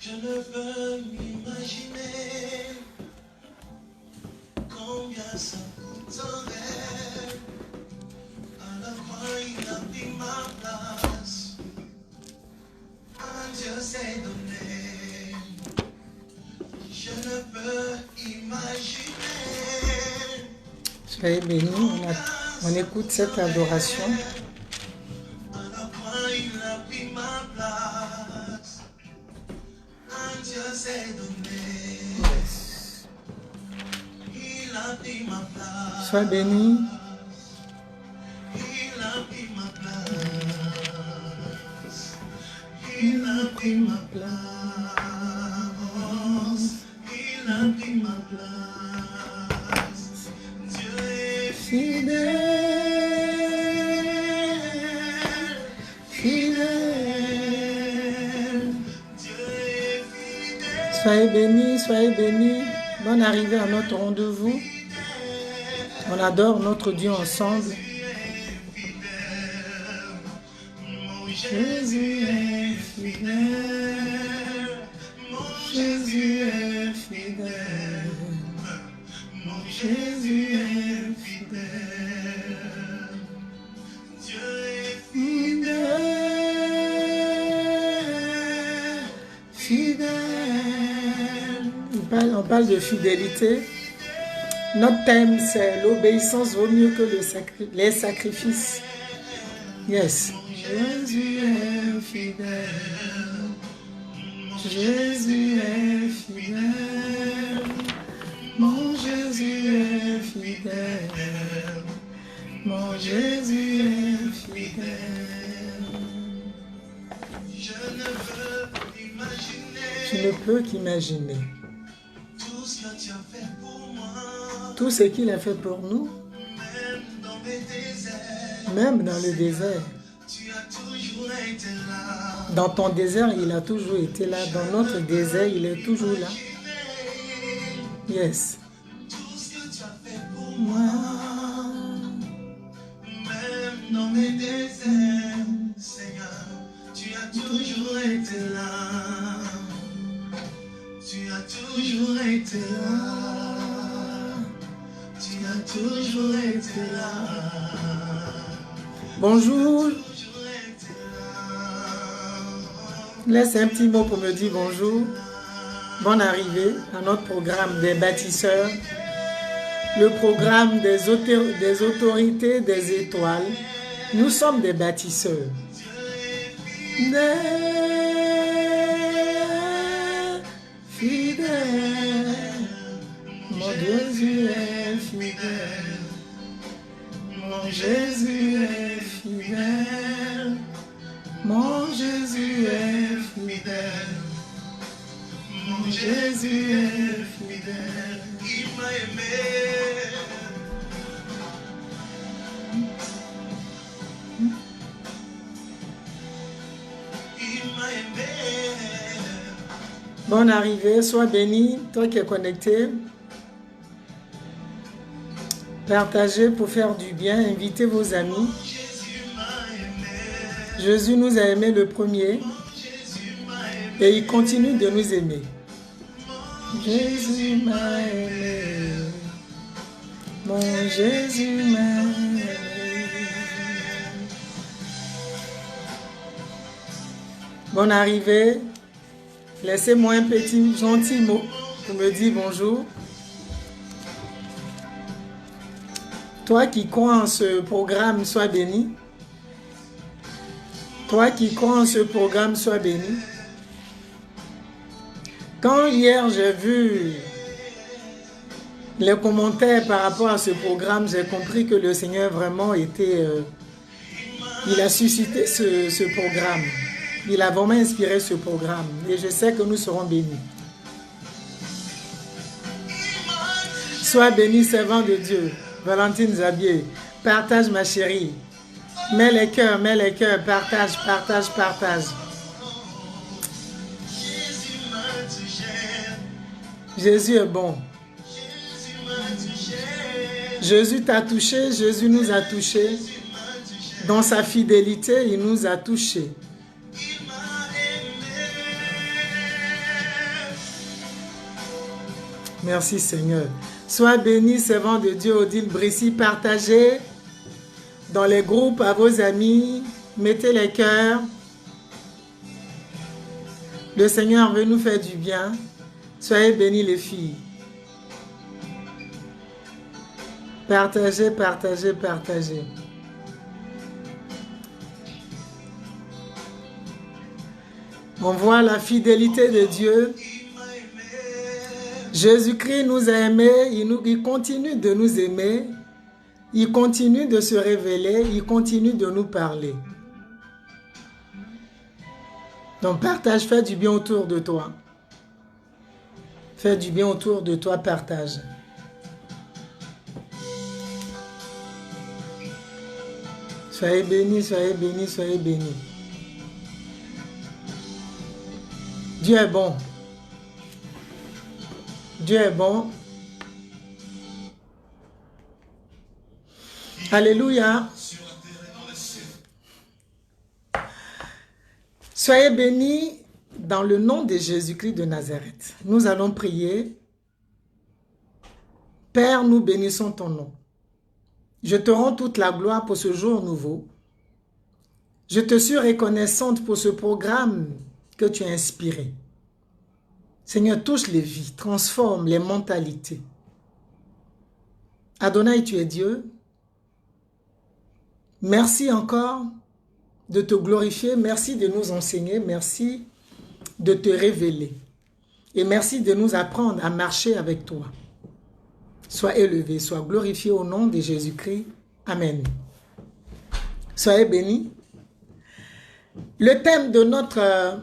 Je ne peux m'imaginer combien ça coûterait. À la croix, il a pris ma place. Un Dieu s'est donné. Je ne peux imaginer. Soyez bénis, on écoute cette adoration. À la croix, il a pris ma place. Un Dieu s'est donné. Il a pris ma place. Sois béni. Il a pris ma place. Il a pris ma place. Il a pris ma place. Dieu est fidèle. Fidèle. Dieu est fidèle. Soyez bénis, soyez bénis. Bonne arrivée à notre rendez-vous. On adore notre Dieu ensemble. Jésus est fidèle. Mon Jésus est fidèle. Mon Jésus est fidèle. Dieu est fidèle. Fidèle. On parle de fidélité. Notre thème, c'est l'obéissance vaut mieux que les sacrifices. Yes. Jésus est fidèle. Jésus est fidèle. Mon Jésus est fidèle. Mon Jésus est fidèle. Je ne peux imaginer. Je ne peux qu'imaginer Tout ce que tu as fait pour moi. tout ce qu'il a fait pour nous, Même dans mes déserts. même dans le désert. Tu as toujours été là. Dans ton désert, il a toujours été là. Dans notre désert, il est toujours là. Yes. Tout ce que tu as fait pour moi. Même dans mes déserts, Seigneur, tu as toujours été là. Tu as toujours été là. Tu as toujours été là. Bonjour. Toujours été là. Laisse un petit mot pour me dire bonjour. Bonne arrivée à notre programme des bâtisseurs. Le programme des autorités des étoiles. Nous sommes des bâtisseurs. Fidèle. Mon Jésus est fidèle. Mon Jésus est fidèle. Mon Jésus est fidèle. Mon Jésus est fidèle. Il m'a aimé. Il m'a aimé. Bonne arrivée, sois béni, toi qui es connecté. Partagez pour faire du bien, invitez vos amis. Jésus m'a aimé. Jésus nous a aimés le premier Jésus m'a aimé. et il continue de nous aimer. Jésus m'a aimé. Mon Jésus m'a aimé. Bonne arrivée. Laissez-moi un petit gentil mot pour me dire bonjour. Toi qui crois en ce programme, sois béni. Toi qui crois en ce programme, sois béni. Quand hier j'ai vu les commentaires par rapport à ce programme, j'ai compris que le Seigneur vraiment était... il a suscité ce programme. Il a vraiment inspiré ce programme. Et je sais que nous serons bénis. Sois béni, servant de Dieu. Valentine Zabier, partage ma chérie. Mets les cœurs, partage, partage, partage. Jésus est bon. Jésus t'a touché, Jésus nous a touchés. Dans sa fidélité, il nous a touchés. Merci Seigneur. Sois béni, servant de Dieu, Odile Brissy. Partagez dans les groupes à vos amis. Mettez les cœurs. Le Seigneur veut nous faire du bien. Soyez bénis les filles. Partagez, partagez, partagez. On voit la fidélité de Dieu. Jésus-Christ nous a aimés, il continue de nous aimer, il continue de se révéler, il continue de nous parler. Donc partage, fais du bien autour de toi. Fais du bien autour de toi, partage. Soyez bénis, soyez bénis, soyez bénis. Dieu est bon. Dieu est bon. Alléluia. Soyez bénis dans le nom de Jésus-Christ de Nazareth. Nous allons prier. Père, nous bénissons ton nom. Je te rends toute la gloire pour ce jour nouveau. Je te suis reconnaissante pour ce programme que tu as inspiré. Seigneur, touche les vies, transforme les mentalités. Adonai, tu es Dieu. Merci encore de te glorifier, merci de nous enseigner, merci de te révéler. Et merci de nous apprendre à marcher avec toi. Sois élevé, sois glorifié au nom de Jésus-Christ. Amen. Soyez bénis. Le thème de notre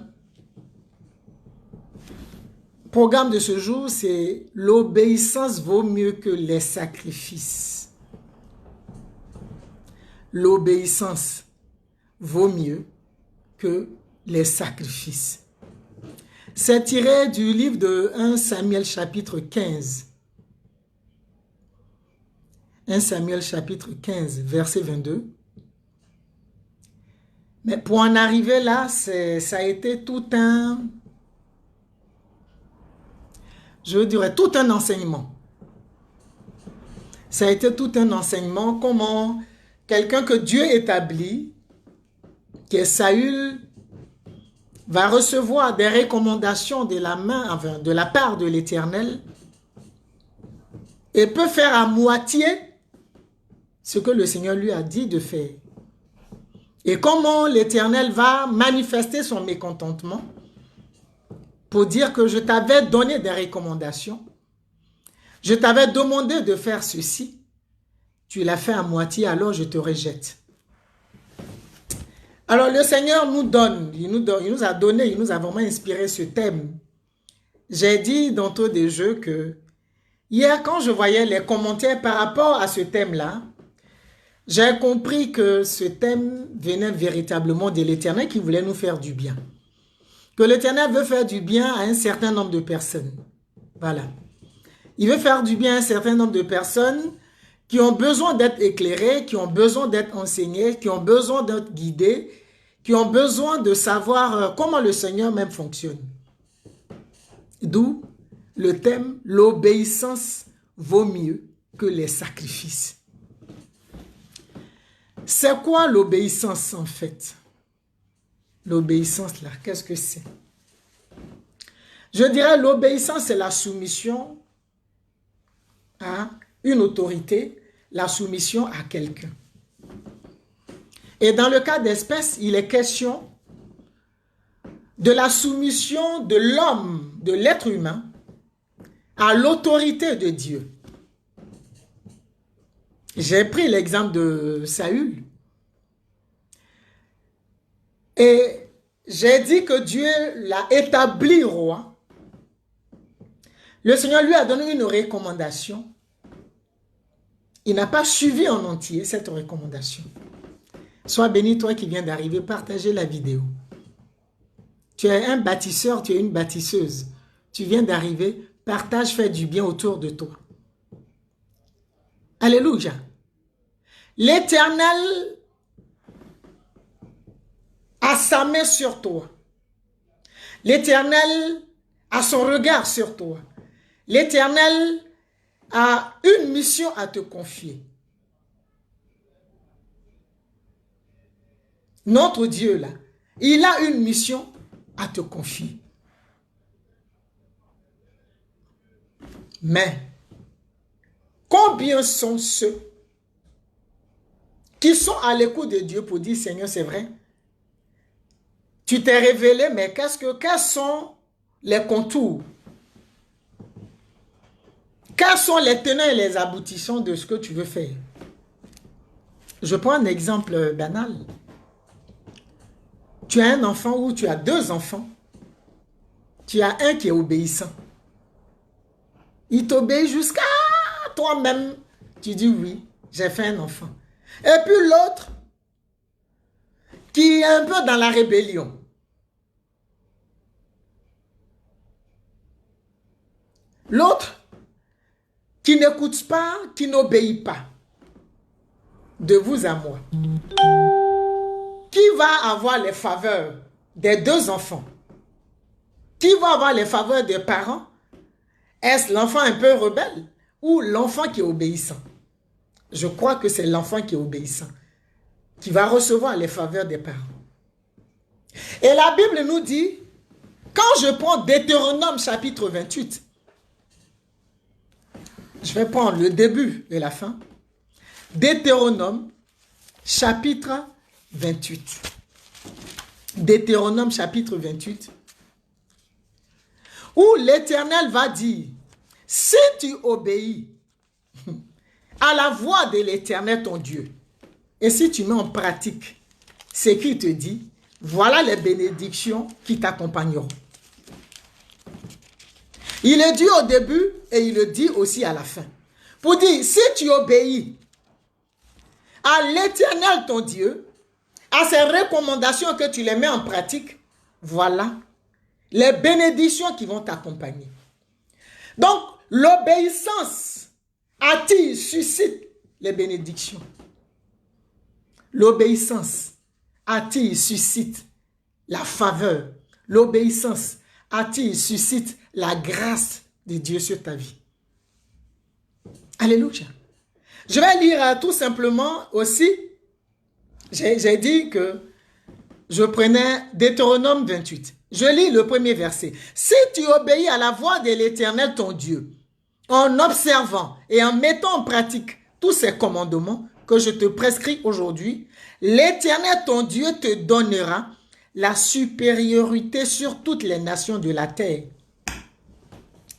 programme de ce jour, c'est l'obéissance vaut mieux que les sacrifices. L'obéissance vaut mieux que les sacrifices. C'est tiré du livre de 1 Samuel chapitre 15. 1 Samuel chapitre 15, verset 22. Mais pour en arriver là, ça a été tout un, je dirais tout un enseignement. Ça a été tout un enseignement, comment quelqu'un que Dieu établit, qui est Saül, va recevoir des recommandations de la main, enfin, de la part de l'Éternel, et peut faire à moitié ce que le Seigneur lui a dit de faire. Et comment l'Éternel va manifester son mécontentement pour dire que je t'avais donné des recommandations, je t'avais demandé de faire ceci, tu l'as fait à moitié, alors je te rejette. Alors le Seigneur nous donne, il nous a donné, il nous a vraiment inspiré ce thème. J'ai dit d'entrée des jeux que hier quand je voyais les commentaires par rapport à ce thème-là, j'ai compris que ce thème venait véritablement de l'Éternel qui voulait nous faire du bien. Que l'Éternel veut faire du bien à un certain nombre de personnes. Voilà. Il veut faire du bien à un certain nombre de personnes qui ont besoin d'être éclairées, qui ont besoin d'être enseignées, qui ont besoin d'être guidées, qui ont besoin de savoir comment le Seigneur même fonctionne. D'où le thème « L'obéissance vaut mieux que les sacrifices ». C'est quoi l'obéissance en fait? L'obéissance là, qu'est-ce que c'est? Je dirais l'obéissance c'est la soumission à une autorité, la soumission à quelqu'un. Et dans le cas d'espèce, il est question de la soumission de l'homme, de l'être humain, à l'autorité de Dieu. J'ai pris l'exemple de Saül. Et j'ai dit que Dieu l'a établi roi. Le Seigneur lui a donné une recommandation. Il n'a pas suivi en entier cette recommandation. Sois béni toi qui viens d'arriver, partagez la vidéo. Tu es un bâtisseur, tu es une bâtisseuse. Tu viens d'arriver, partage, fais du bien autour de toi. Alléluia. L'Éternel a sa main sur toi. L'Éternel a son regard sur toi. l'Éternel a une mission à te confier. Notre Dieu, là, il a une mission à te confier. Mais, combien sont ceux qui sont à l'écoute de Dieu pour dire, Seigneur, c'est vrai, tu t'es révélé, mais quels sont les contours? Quels sont les tenants et les aboutissants de ce que tu veux faire? Je prends un exemple banal. Tu as un enfant ou tu as deux enfants. Tu as un qui est obéissant. Il t'obéit jusqu'à toi-même. Tu dis oui, j'ai fait un enfant. Et puis l'autre qui est un peu dans la rébellion. L'autre qui n'écoute pas, qui n'obéit pas. De vous à moi. Qui va avoir les faveurs des deux enfants? Qui va avoir les faveurs des parents? Est-ce l'enfant un peu rebelle ou l'enfant qui est obéissant? Je crois que c'est l'enfant qui est obéissant, qui va recevoir les faveurs des parents. Et la Bible nous dit, quand je prends Deutéronome chapitre 28, je vais prendre le début et la fin. Deutéronome chapitre 28. Deutéronome chapitre 28. Où l'Éternel va dire, si tu obéis à la voix de l'Éternel ton Dieu, et si tu mets en pratique ce qu'il te dit, voilà les bénédictions qui t'accompagneront. Il le dit au début et il le dit aussi à la fin. Pour dire, si tu obéis à l'Éternel ton Dieu, à ses recommandations que tu les mets en pratique, voilà les bénédictions qui vont t'accompagner. Donc, l'obéissance attire, suscite les bénédictions. L'obéissance attire, suscite la faveur. L'obéissance attire, suscite la grâce de Dieu sur ta vie. Alléluia. Je vais lire tout simplement aussi. J'ai dit que je prenais Deutéronome 28. Je lis le premier verset. Si tu obéis à la voix de l'Éternel ton Dieu, en observant et en mettant en pratique tous ces commandements que je te prescris aujourd'hui, l'Éternel ton Dieu te donnera la supériorité sur toutes les nations de la terre.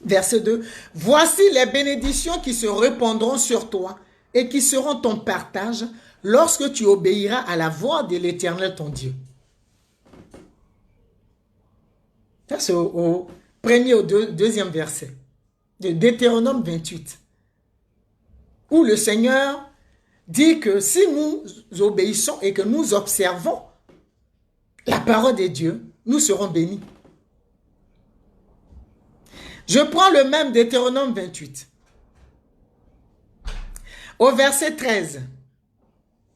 Verset 2. Voici les bénédictions qui se répandront sur toi et qui seront ton partage lorsque tu obéiras à la voix de l'Éternel ton Dieu. Ça, c'est au premier, au deuxième verset de Deutéronome 28. Où le Seigneur dit que si nous obéissons et que nous observons la parole de Dieu, nous serons bénis. Je prends le même Deutéronome 28. Au verset 13.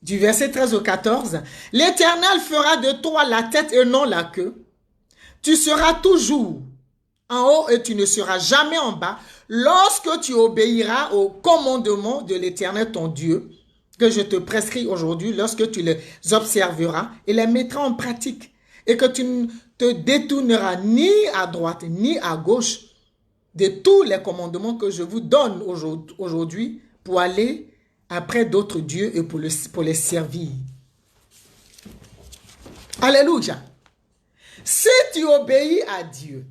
Du verset 13 au 14. L'Éternel fera de toi la tête et non la queue. Tu seras toujours en haut et tu ne seras jamais en bas lorsque tu obéiras aux commandements de l'Éternel ton Dieu que je te prescris aujourd'hui, lorsque tu les observeras et les mettras en pratique et que tu ne te détourneras ni à droite ni à gauche de tous les commandements que je vous donne aujourd'hui pour aller après d'autres dieux et pour les servir. Alléluia. Si tu obéis à Dieu,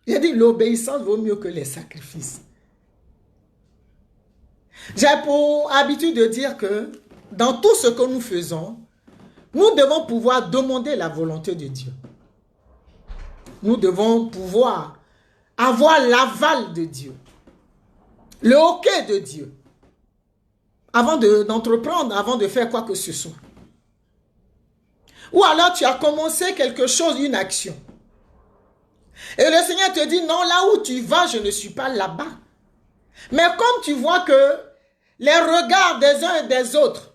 j'ai dit l'obéissance vaut mieux que les sacrifices. J'ai pour habitude de dire que dans tout ce que nous faisons, nous devons pouvoir demander la volonté de Dieu. Nous devons pouvoir avoir l'aval de Dieu, le OK de Dieu, avant d'entreprendre, avant de faire quoi que ce soit. Ou alors tu as commencé quelque chose, une action. Et le Seigneur te dit, non, là où tu vas, je ne suis pas là-bas. Mais comme tu vois que les regards des uns et des autres,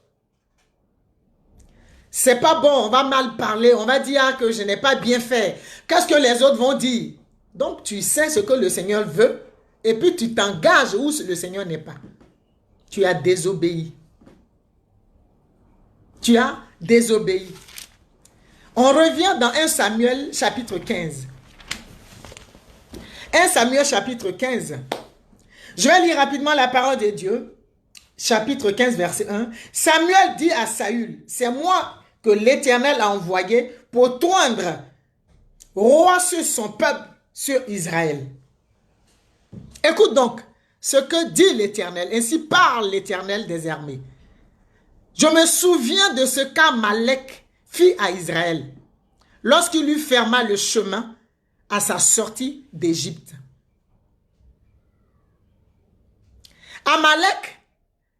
c'est pas bon, on va mal parler, on va dire que je n'ai pas bien fait. Qu'est-ce que les autres vont dire? Donc tu sais ce que le Seigneur veut et puis tu t'engages où le Seigneur n'est pas. Tu as désobéi. Tu as désobéi. On revient dans 1 Samuel chapitre 15. 1 Samuel chapitre 15. Je vais lire rapidement la parole de Dieu. Chapitre 15 verset 1. Samuel dit à Saül, c'est moi que l'Éternel a envoyé pour toindre roi sur son peuple, sur Israël. Écoute donc ce que dit l'Éternel. Ainsi parle l'Éternel des armées. Je me souviens de ce qu'Amalek fit à Israël lorsqu'il lui ferma le chemin à sa sortie d'Égypte. Amalek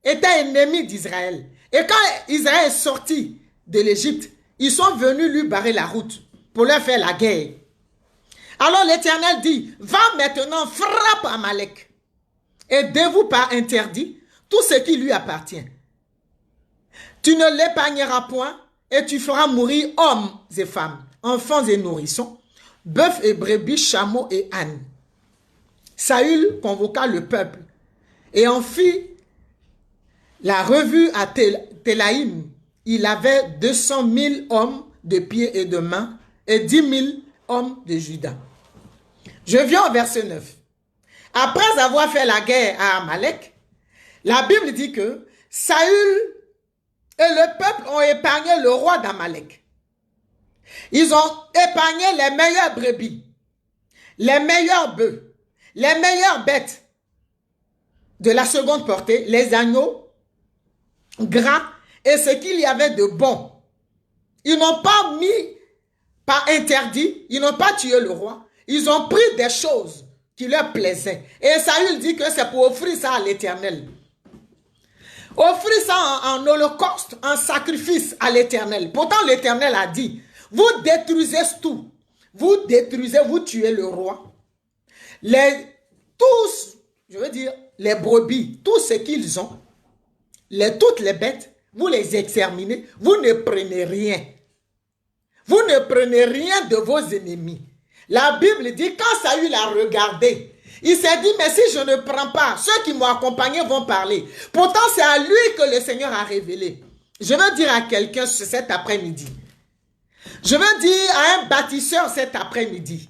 était ennemi d'Israël. Et quand Israël est sorti de l'Égypte, ils sont venus lui barrer la route pour leur faire la guerre. Alors l'Éternel dit, va maintenant, frappe Amalek et dévoue par interdit tout ce qui lui appartient. Tu ne l'épargneras point et tu feras mourir hommes et femmes, enfants et nourrissons, bœufs et brebis, chameaux et ânes. Saül convoqua le peuple et en fit la revue à Télaïm. Il avait 200 000 hommes de pieds et de mains et 10 000 hommes de Juda. Je viens au verset 9. Après avoir fait la guerre à Amalek, la Bible dit que Saül et le peuple ont épargné le roi d'Amalek. Ils ont épargné les meilleures brebis, les meilleurs bœufs, les meilleures bêtes de la seconde portée, les agneaux gras et ce qu'il y avait de bon. Ils n'ont pas mis par interdit, ils n'ont pas tué le roi. Ils ont pris des choses qui leur plaisaient. Et Saül dit que c'est pour offrir ça à l'Éternel. Offrir ça en holocauste, en sacrifice à l'Éternel. Pourtant l'Éternel a dit, vous détruisez tout. Vous détruisez, vous tuez le roi. Tous, je veux dire, les brebis, tout ce qu'ils ont, toutes les bêtes, vous les exterminez, vous ne prenez rien. Vous ne prenez rien de vos ennemis. La Bible dit, quand Saül a regardé, il s'est dit, mais si je ne prends pas, ceux qui m'ont accompagné vont parler. Pourtant, c'est à lui que le Seigneur a révélé. Je veux dire à quelqu'un cet après-midi. Je veux dire à un bâtisseur cet après-midi.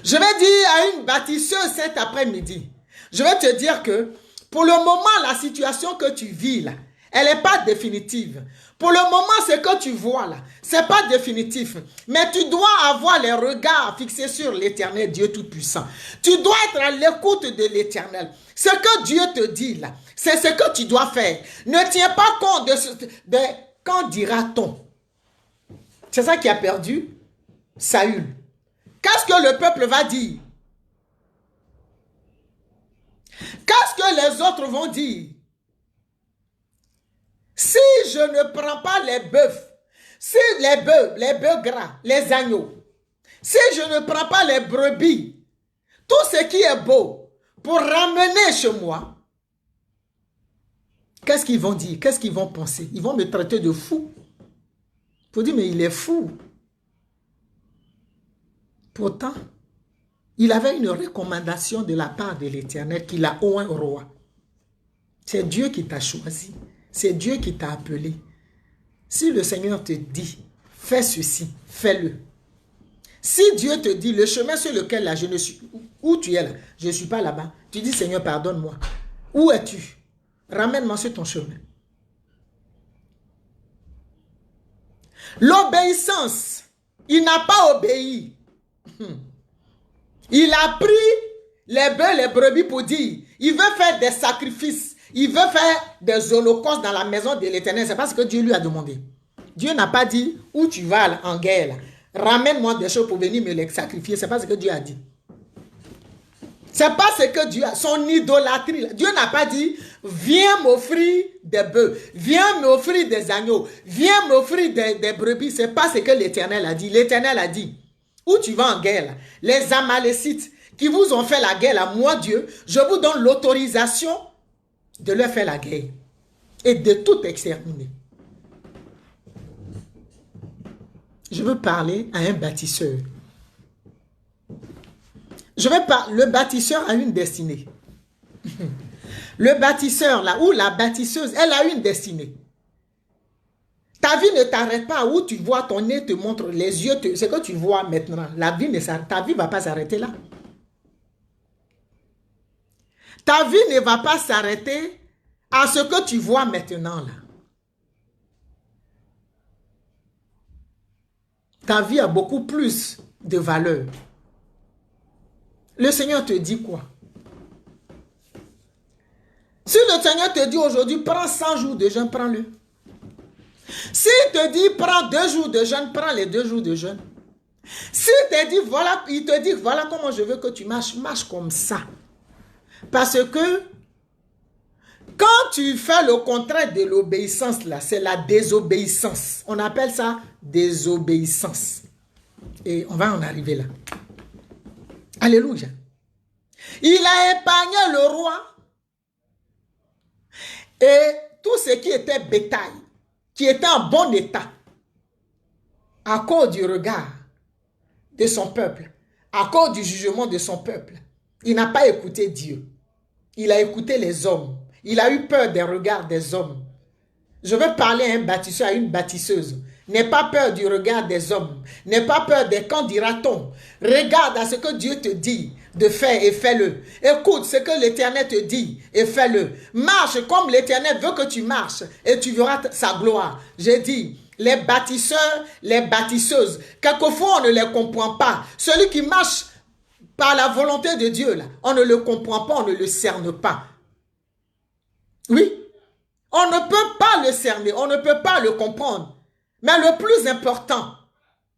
Je veux dire à une bâtisseuse cet après-midi. Je vais te dire que, pour le moment, la situation que tu vis là, elle n'est pas définitive. Pour le moment, ce que tu vois là, ce n'est pas définitif. Mais tu dois avoir les regards fixés sur l'Éternel, Dieu Tout-Puissant. Tu dois être à l'écoute de l'Éternel. Ce que Dieu te dit là, c'est ce que tu dois faire. Ne tiens pas compte de quand dira-t-on. C'est ça qui a perdu Saül. Qu'est-ce que le peuple va dire? Qu'est-ce que les autres vont dire? Si je ne prends pas les bœufs, si les bœufs gras, les agneaux, si je ne prends pas les brebis, tout ce qui est beau, pour ramener chez moi, qu'est-ce qu'ils vont dire? Qu'est-ce qu'ils vont penser? Ils vont me traiter de fou. Pour dire, mais il est fou. Pourtant, il avait une recommandation de la part de l'Éternel qu'il a oint au roi. C'est Dieu qui t'a choisi. C'est Dieu qui t'a appelé. Si le Seigneur te dit, fais ceci, fais-le. Si Dieu te dit, le chemin sur lequel là, je ne suis, où tu es là, je ne suis pas là-bas, tu dis, Seigneur, pardonne-moi. Où es-tu? Ramène-moi sur ton chemin. L'obéissance, il n'a pas obéi. Il a pris les bœufs, les brebis pour dire, il veut faire des sacrifices. Il veut faire des holocaustes dans la maison de l'Éternel. C'est pas ce que Dieu lui a demandé. Dieu n'a pas dit où tu vas en guerre. Ramène-moi des choses pour venir me les sacrifier. C'est pas ce que Dieu a dit. C'est pas ce que Dieu a. Son idolâtrie. Dieu n'a pas dit viens m'offrir des bœufs. Viens m'offrir des agneaux. Viens m'offrir des brebis. C'est pas ce que l'Éternel a dit. L'Éternel a dit où tu vas en guerre. Les Amalécites qui vous ont fait la guerre à moi Dieu, je vous donne l'autorisation de leur faire la guerre et de tout exterminer. Je veux parler à un bâtisseur. Le bâtisseur a une destinée. Le bâtisseur là, ou la bâtisseuse, elle a une destinée. Ta vie ne t'arrête pas où tu vois ton nez te montre, les yeux, ce que tu vois maintenant. La vie ne s'arrête, ta vie ne va pas s'arrêter là. Ta vie ne va pas s'arrêter à ce que tu vois maintenant là. Ta vie a beaucoup plus de valeur. Le Seigneur te dit quoi? Si le Seigneur te dit aujourd'hui, prends 100 jours de jeûne, prends-le. S'il te dit, prends 2 jours de jeûne, prends les 2 jours de jeûne. S'il te dit, voilà, il te dit, voilà comment je veux que tu marches, marche comme ça. Parce que quand tu fais le contraire de l'obéissance, là, c'est la désobéissance. On appelle ça désobéissance. Et on va en arriver là. Alléluia. Il a épargné le roi et tout ce qui était bétail, qui était en bon état, à cause du regard de son peuple, à cause du jugement de son peuple. Il n'a pas écouté Dieu. Il a écouté les hommes. Il a eu peur des regards des hommes. Je veux parler à un bâtisseur, à une bâtisseuse. N'aie pas peur du regard des hommes. N'aie pas peur des quand dira-t-on. Regarde à ce que Dieu te dit de faire et fais-le. Écoute ce que l'Éternel te dit et fais-le. Marche comme l'Éternel veut que tu marches et tu verras sa gloire. J'ai dit, les bâtisseurs, les bâtisseuses, quelquefois on ne les comprend pas. Celui qui marche par la volonté de Dieu, là, on ne le comprend pas, on ne le cerne pas. Oui, on ne peut pas le cerner, on ne peut pas le comprendre. Mais le plus important,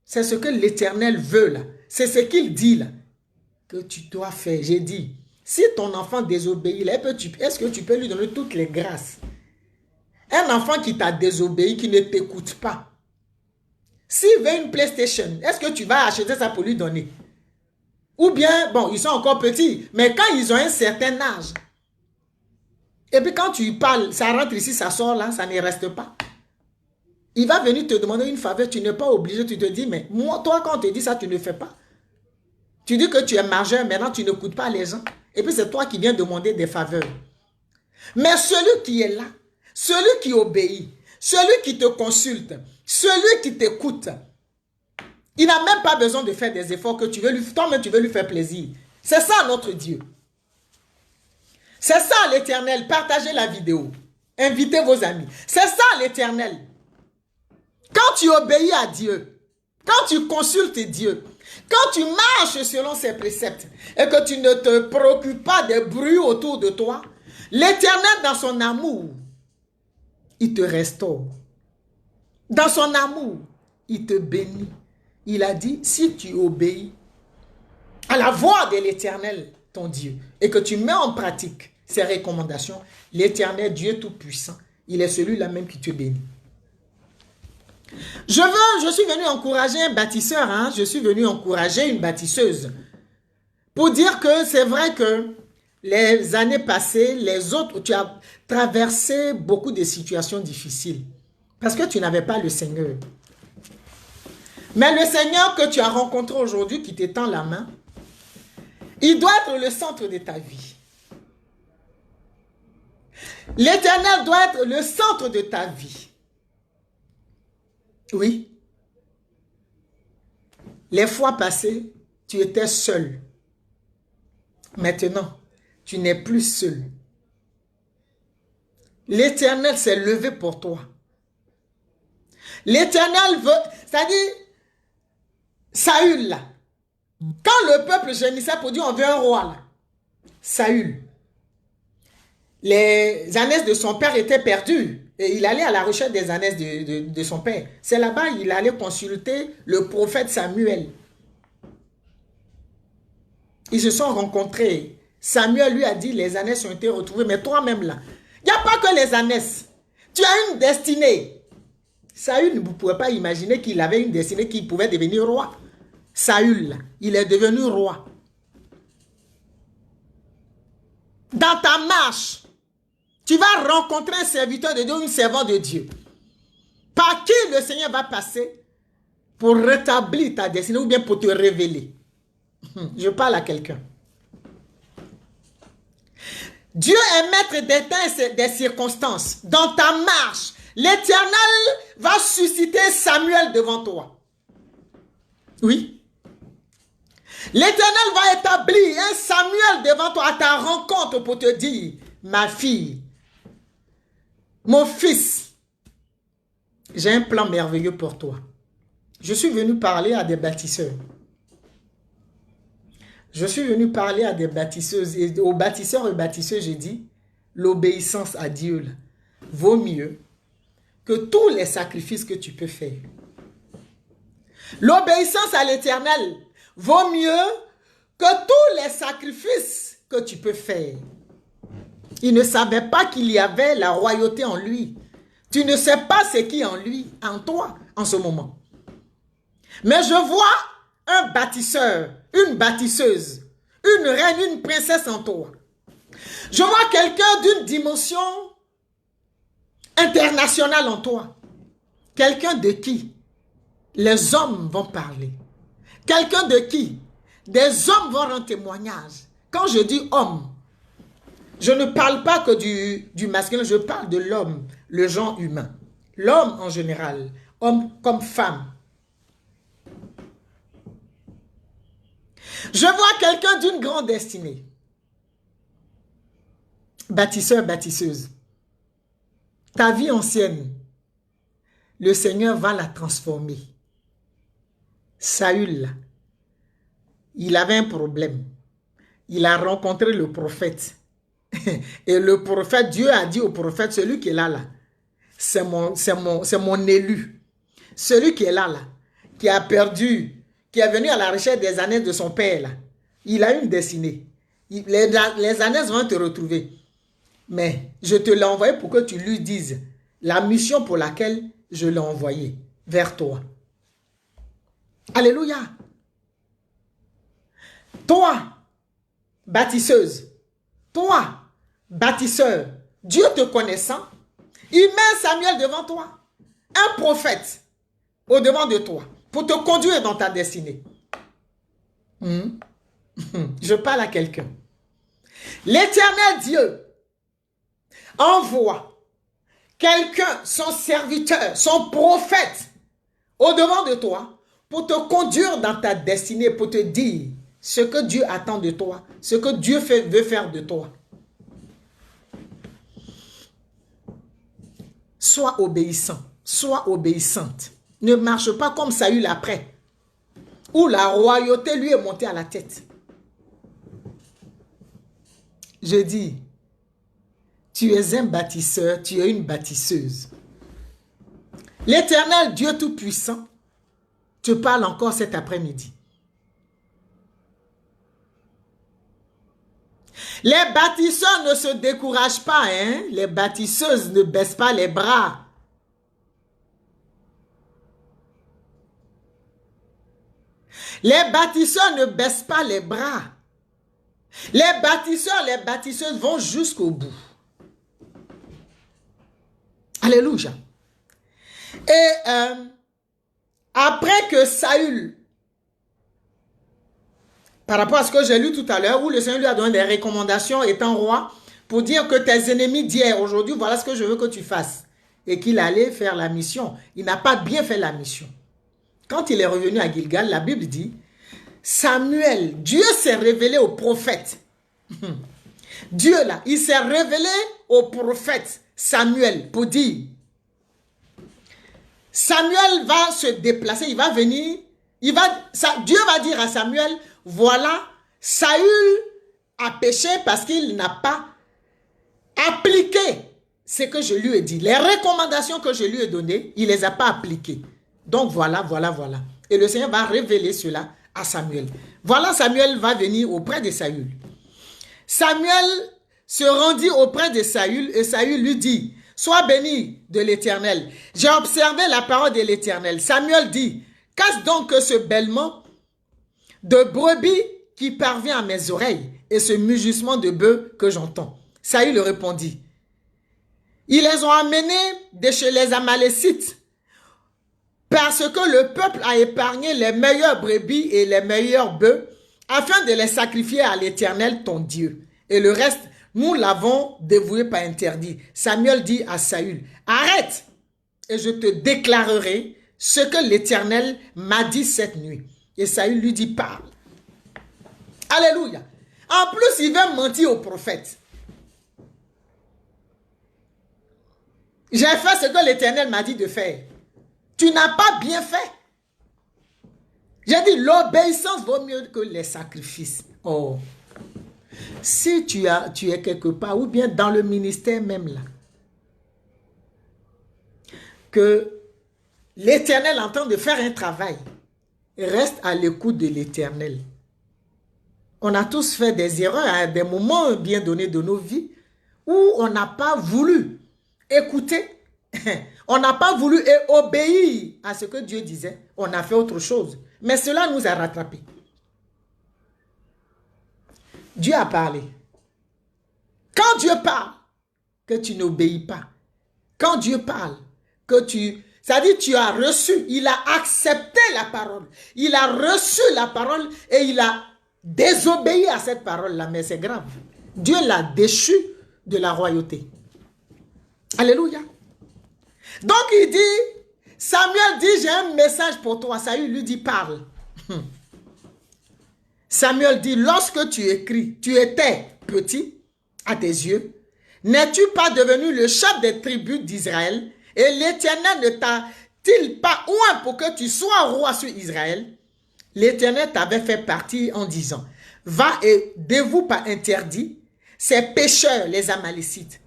c'est ce que l'Éternel veut là. C'est ce qu'il dit là, que tu dois faire. J'ai dit, si ton enfant désobéit, est-ce que tu peux lui donner toutes les grâces? Un enfant qui t'a désobéi, qui ne t'écoute pas. S'il veut une PlayStation, est-ce que tu vas acheter ça pour lui donner? Ou bien, bon, ils sont encore petits, mais quand ils ont un certain âge, et puis quand tu parles, ça rentre ici, ça sort là, ça ne reste pas. Il va venir te demander une faveur, tu n'es pas obligé, tu te dis, mais moi, toi, quand on te dit ça, tu ne fais pas. Tu dis que tu es majeur, maintenant tu n'écoutes pas les gens. Et puis c'est toi qui viens demander des faveurs. Mais celui qui est là, celui qui obéit, celui qui te consulte, celui qui t'écoute, il n'a même pas besoin de faire des efforts que tu veux lui, toi-même tu veux lui faire plaisir. C'est ça notre Dieu. C'est ça l'Éternel. Partagez la vidéo. Invitez vos amis. C'est ça l'Éternel. Quand tu obéis à Dieu, quand tu consultes Dieu, quand tu marches selon ses préceptes et que tu ne te préoccupes pas des bruits autour de toi, l'Éternel dans son amour, il te restaure. Dans son amour, il te bénit. Il a dit, si tu obéis à la voix de l'Éternel, ton Dieu, et que tu mets en pratique ses recommandations, l'Éternel, Dieu Tout-Puissant, il est celui-là même qui te bénit. Je suis venu encourager un bâtisseur, hein? Je suis venu encourager une bâtisseuse pour dire que c'est vrai que les années passées, les autres, tu as traversé beaucoup de situations difficiles parce que tu n'avais pas le Seigneur. Mais le Seigneur que tu as rencontré aujourd'hui qui t'étend la main, il doit être le centre de ta vie. L'Éternel doit être le centre de ta vie. Oui. Les fois passées, tu étais seul. Maintenant, tu n'es plus seul. L'Éternel s'est levé pour toi. L'Éternel veut, c'est-à-dire, Saül là, quand le peuple gémissait pour dire on veut un roi là, Saül, les ânesses de son père étaient perdues et il allait à la recherche des ânesses de son père. C'est là-bas il allait consulter le prophète Samuel. Ils se sont rencontrés. Samuel lui a dit les ânesses ont été retrouvées, mais toi-même là, il n'y a pas que les ânesses. Tu as une destinée. Saül ne pouvait pas imaginer qu'il avait une destinée qu'il pouvait devenir roi. Saül, là, il est devenu roi. Dans ta marche, tu vas rencontrer un serviteur de Dieu, une servante de Dieu. Par qui le Seigneur va passer pour rétablir ta destinée ou bien pour te révéler. Je parle à quelqu'un. Dieu est maître des temps et des circonstances. Dans ta marche, l'Éternel va susciter Samuel devant toi. Oui. L'Éternel va établir un Samuel devant toi à ta rencontre pour te dire, ma fille, mon fils, j'ai un plan merveilleux pour toi. Je suis venu parler à des bâtisseurs. Je suis venu parler à des bâtisseuses et aux bâtisseurs et bâtisseuses, j'ai dit, l'obéissance à Dieu là, vaut mieux que tous les sacrifices que tu peux faire. L'obéissance à l'Éternel vaut mieux que tous les sacrifices que tu peux faire. Il ne savait pas qu'il y avait la royauté en lui. Tu ne sais pas ce qui est en lui, en toi, en ce moment. Mais je vois un bâtisseur, une bâtisseuse, une reine, une princesse en toi. Je vois quelqu'un d'une dimension internationale en toi. Quelqu'un de qui les hommes vont parler. Quelqu'un de qui des hommes vont rendre témoignage. Quand je dis homme, je ne parle pas que du masculin, je parle de l'homme, le genre humain. L'homme en général, homme comme femme. Je vois quelqu'un d'une grande destinée. Bâtisseur, bâtisseuse. Ta vie ancienne, le Seigneur va la transformer. Saül, il avait un problème. Il a rencontré le prophète. Et le prophète, Dieu a dit au prophète, celui qui est là, c'est mon élu. Celui qui est là, qui a perdu, qui est venu à la recherche des ânes de son père, là, il a une destinée. Les ânes vont te retrouver. Mais je te l'ai envoyé pour que tu lui dises la mission pour laquelle je l'ai envoyé vers toi. Alléluia. Toi, bâtisseuse, toi, bâtisseur, Dieu te connaissant, il met Samuel devant toi, un prophète au devant de toi, pour te conduire dans ta destinée. Je parle à quelqu'un. L'Éternel Dieu envoie quelqu'un, son serviteur, son prophète, au devant de toi, pour te conduire dans ta destinée, pour te dire ce que Dieu attend de toi, ce que Dieu veut faire de toi. Sois obéissant, sois obéissante. Ne marche pas comme Saül après, où la royauté lui est montée à la tête. Je dis, tu es un bâtisseur, tu es une bâtisseuse. L'Éternel Dieu Tout-Puissant te parle encore cet après-midi. Les bâtisseurs ne se découragent pas, hein? Les bâtisseuses ne baissent pas les bras. Les bâtisseurs ne baissent pas les bras. Les bâtisseurs, les bâtisseuses vont jusqu'au bout. Alléluia. Et après que Saül, par rapport à ce que j'ai lu tout à l'heure, où le Seigneur lui a donné des recommandations étant roi, pour dire que tes ennemis d'hier, aujourd'hui, voilà ce que je veux que tu fasses. Et qu'il allait faire la mission. Il n'a pas bien fait la mission. Quand il est revenu à Gilgal, la Bible dit, Samuel, Dieu s'est révélé au prophète. Dieu là, il s'est révélé au prophète Samuel pour dire, Samuel va se déplacer, il va venir, Dieu va dire à Samuel, voilà, Saül a péché parce qu'il n'a pas appliqué ce que je lui ai dit. Les recommandations que je lui ai données, il ne les a pas appliquées. Donc voilà. Et le Seigneur va révéler cela à Samuel. Voilà, Samuel va venir auprès de Saül. Samuel se rendit auprès de Saül et Saül lui dit, sois béni de l'Éternel. J'ai observé la parole de l'Éternel. Samuel dit, qu'est-ce donc que ce bêlement de brebis qui parvient à mes oreilles et ce mugissement de bœuf que j'entends? Saül répondit, ils les ont amenés de chez les Amalécites parce que le peuple a épargné les meilleures brebis et les meilleurs bœufs afin de les sacrifier à l'Éternel ton Dieu. Et le reste, nous l'avons dévoué par interdit. Samuel dit à Saül, arrête et je te déclarerai ce que l'Éternel m'a dit cette nuit. Et Saül lui dit, parle. Alléluia. En plus, il veut mentir au prophète. J'ai fait ce que l'Éternel m'a dit de faire. Tu n'as pas bien fait. J'ai dit, l'obéissance vaut mieux que les sacrifices. Oh. Si tu es quelque part, ou bien dans le ministère même là, que l'Éternel est en train de faire un travail, reste à l'écoute de l'Éternel. On a tous fait des erreurs à des moments bien donnés de nos vies où on n'a pas voulu écouter, on n'a pas voulu obéir à ce que Dieu disait, on a fait autre chose. Mais cela nous a rattrapés. Dieu a parlé. Quand Dieu parle, que tu n'obéis pas. Quand Dieu parle, que tu... C'est-à-dire tu as reçu, il a accepté la parole. Il a reçu la parole et il a désobéi à cette parole-là. Mais c'est grave. Dieu l'a déchu de la royauté. Alléluia. Donc il dit, Samuel dit, j'ai un message pour toi. Saül lui dit, parle. Samuel dit, lorsque tu écris, tu étais petit à tes yeux, n'es-tu pas devenu le chef des tribus d'Israël et l'Éternel ne t'a-t-il pas oint pour que tu sois roi sur Israël? L'Éternel t'avait fait partir en disant, va et dévoue par interdit ces pécheurs, les Amalécites.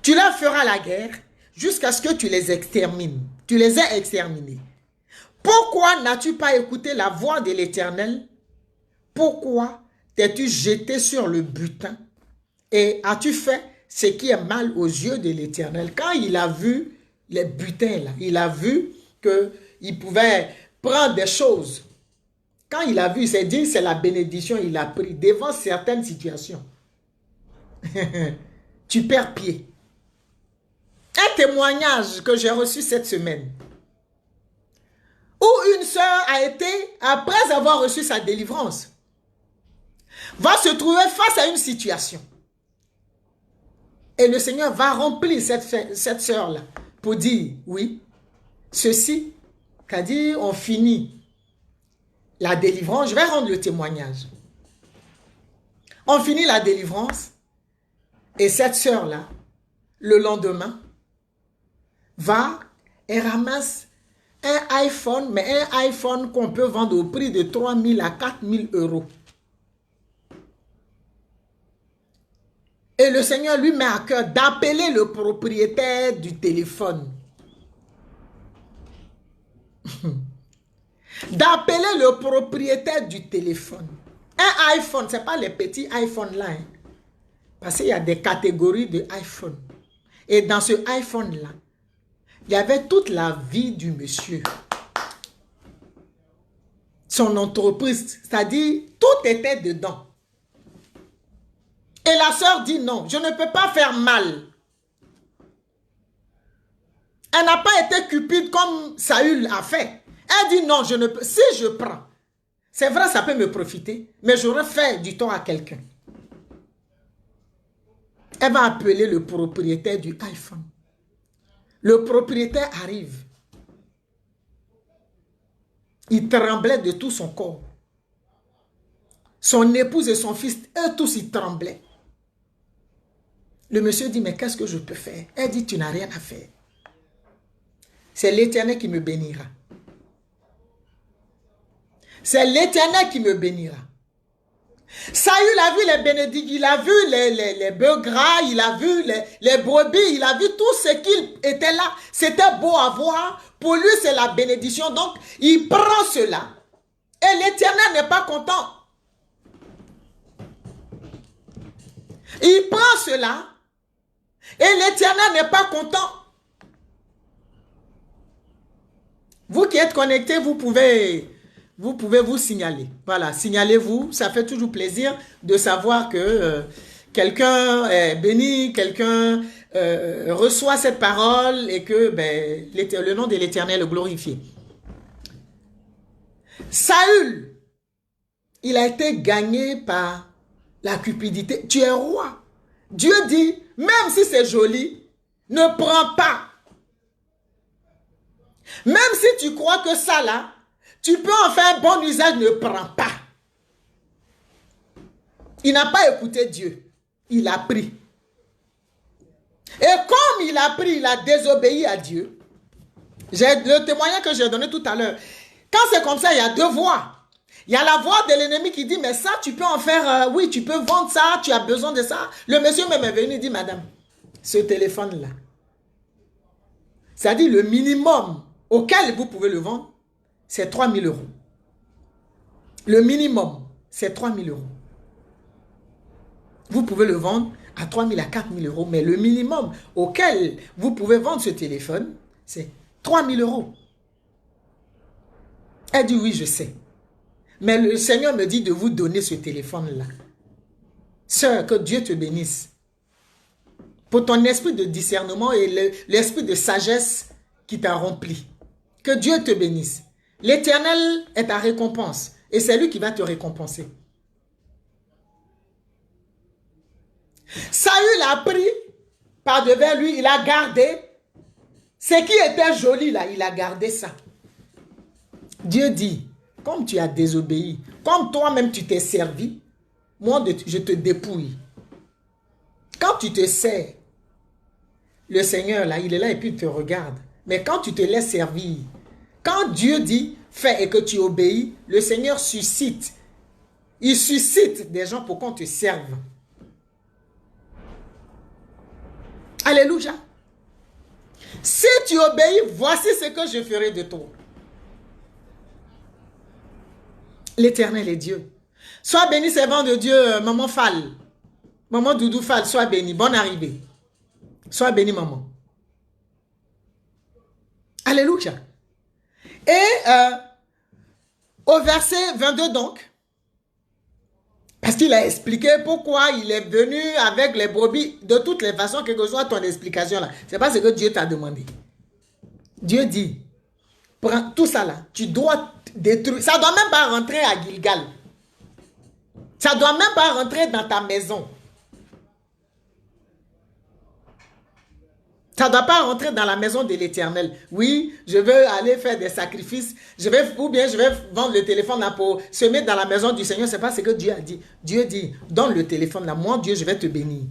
Tu leur feras la guerre jusqu'à ce que tu les extermines. Tu les aies exterminés. Pourquoi n'as-tu pas écouté la voix de l'Éternel? Pourquoi t'es-tu jeté sur le butin et as-tu fait ce qui est mal aux yeux de l'Éternel? Quand il a vu les butins là, il a vu qu'il pouvait prendre des choses. Quand il a vu, il s'est dit, c'est la bénédiction, il a pris devant certaines situations. Tu perds pied. Un témoignage que j'ai reçu cette semaine, où une sœur a été, après avoir reçu sa délivrance, va se trouver face à une situation. Et le Seigneur va remplir cette sœur-là pour dire, oui, ceci, qu'a dit, on finit la délivrance, je vais rendre le témoignage. On finit la délivrance et cette sœur-là, le lendemain, va et ramasse un iPhone, mais un iPhone qu'on peut vendre au prix de 3 000 à 4 000 euros. Et le Seigneur lui met à cœur d'appeler le propriétaire du téléphone. D'appeler le propriétaire du téléphone. Un iPhone, ce n'est pas les petits iPhones là. Hein. Parce qu'il y a des catégories de iPhone. Et dans ce iPhone-là, il y avait toute la vie du monsieur. Son entreprise, c'est-à-dire tout était dedans. Et la sœur dit non, je ne peux pas faire mal. Elle n'a pas été cupide comme Saül a fait. Elle dit non, je ne peux. Si je prends, c'est vrai, ça peut me profiter, mais j'aurais fait du tort à quelqu'un. Elle va appeler le propriétaire du iPhone. Le propriétaire arrive. Il tremblait de tout son corps. Son épouse et son fils, eux tous, ils tremblaient. Le monsieur dit, mais qu'est-ce que je peux faire? Elle dit, tu n'as rien à faire. C'est l'Éternel qui me bénira. C'est l'Éternel qui me bénira. Saül a vu les bénédictions, il a vu les bœufs gras, il a vu les brebis, il a vu tout ce qui était là. C'était beau à voir. Pour lui, c'est la bénédiction. Donc, il prend cela. Et l'Éternel n'est pas content. Il prend cela. Et l'Éternel n'est pas content. Vous qui êtes connectés, vous pouvez vous signaler. Voilà, signalez-vous. Ça fait toujours plaisir de savoir que quelqu'un est béni, quelqu'un reçoit cette parole et que le nom de l'Éternel est glorifié. Saül, il a été gagné par la cupidité. Tu es roi. Dieu dit, même si c'est joli, ne prends pas. Même si tu crois que ça là, tu peux en faire un bon usage, ne prends pas. Il n'a pas écouté Dieu. Il a pris. Et comme il a pris, il a désobéi à Dieu. J'ai le témoignage que j'ai donné tout à l'heure. Quand c'est comme ça, il y a deux voix. Il y a la voix de l'ennemi qui dit, mais ça, tu peux en faire, oui, tu peux vendre ça, tu as besoin de ça. Le monsieur même est venu et dit, madame, ce téléphone-là, c'est-à-dire le minimum auquel vous pouvez le vendre, c'est 3 000 euros. Le minimum, c'est 3 000 euros. Vous pouvez le vendre à 3 000 à 4 000 euros, mais le minimum auquel vous pouvez vendre ce téléphone, c'est 3 000 euros. Elle dit, oui, je sais. Mais le Seigneur me dit de vous donner ce téléphone-là. Sœur, que Dieu te bénisse. Pour ton esprit de discernement et l'esprit de sagesse qui t'a rempli. Que Dieu te bénisse. L'Éternel est ta récompense. Et c'est lui qui va te récompenser. Saül a pris par devers lui, il a gardé. Ce qui était joli là, il a gardé ça. Dieu dit, comme tu as désobéi, comme toi-même tu t'es servi, moi je te dépouille. Quand tu te sers, le Seigneur là, il est là et puis il te regarde. Mais quand tu te laisses servir, quand Dieu dit fais et que tu obéis, le Seigneur suscite. Il suscite des gens pour qu'on te serve. Alléluia. Si tu obéis, voici ce que je ferai de toi. L'Éternel est Dieu. Sois béni, servant de Dieu, maman Fall. Maman Doudou Fall, sois béni. Bonne arrivée. Sois béni, maman. Alléluia. Et au verset 22 donc, parce qu'il a expliqué pourquoi il est venu avec les brebis. De toutes les façons, quelle que soit ton explication là, c'est pas ce que Dieu t'a demandé. Dieu dit, prends tout ça là, tu dois détruire. Ça ne doit même pas rentrer à Gilgal. Ça ne doit même pas rentrer dans ta maison. Ça ne doit pas rentrer dans la maison de l'Éternel. Oui, je veux aller faire des sacrifices. Ou bien je vais vendre le téléphone là pour se mettre dans la maison du Seigneur. Ce n'est pas ce que Dieu a dit. Dieu dit, donne le téléphone là. Moi, Dieu, je vais te bénir.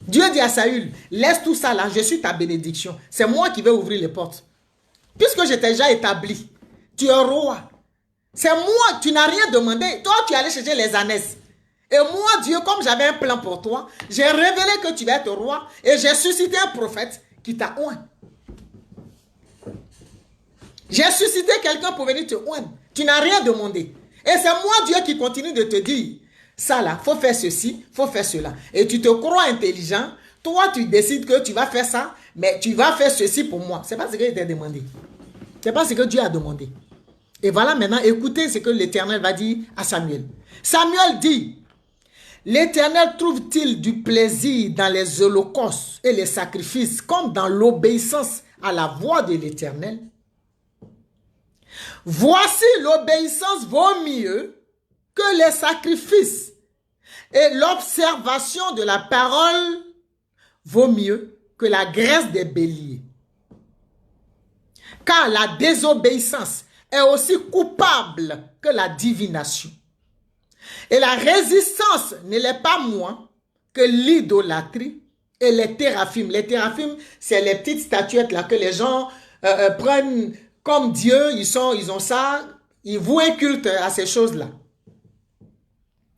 Dieu dit à Saül, laisse tout ça là. Je suis ta bénédiction. C'est moi qui vais ouvrir les portes. Puisque je t'ai déjà établi. Tu es roi. C'est moi. Tu n'as rien demandé. Toi, tu allais chercher les ânesses. Et moi, Dieu, comme j'avais un plan pour toi, j'ai révélé que tu vas être roi et j'ai suscité un prophète qui t'a oint. J'ai suscité quelqu'un pour venir te oindre. Tu n'as rien demandé. Et c'est moi, Dieu, qui continue de te dire, ça là, il faut faire ceci, il faut faire cela. Et tu te crois intelligent. Toi, tu décides que tu vas faire ça, mais tu vas faire ceci pour moi. Ce n'est pas ce qu'il t'a demandé. Ce n'est pas ce que Dieu a demandé. Et voilà maintenant, écoutez ce que l'Éternel va dire à Samuel. Samuel dit, l'Éternel trouve-t-il du plaisir dans les holocaustes et les sacrifices comme dans l'obéissance à la voix de l'Éternel? Voici l'obéissance vaut mieux que les sacrifices et l'observation de la parole vaut mieux que la graisse des béliers. Car la désobéissance est aussi coupable que la divination. Et la résistance ne l'est pas moins que l'idolâtrie et les théraphim. Les théraphim, c'est les petites statuettes là que les gens prennent comme Dieu. Ils ont ça, ils vouent un culte à ces choses-là.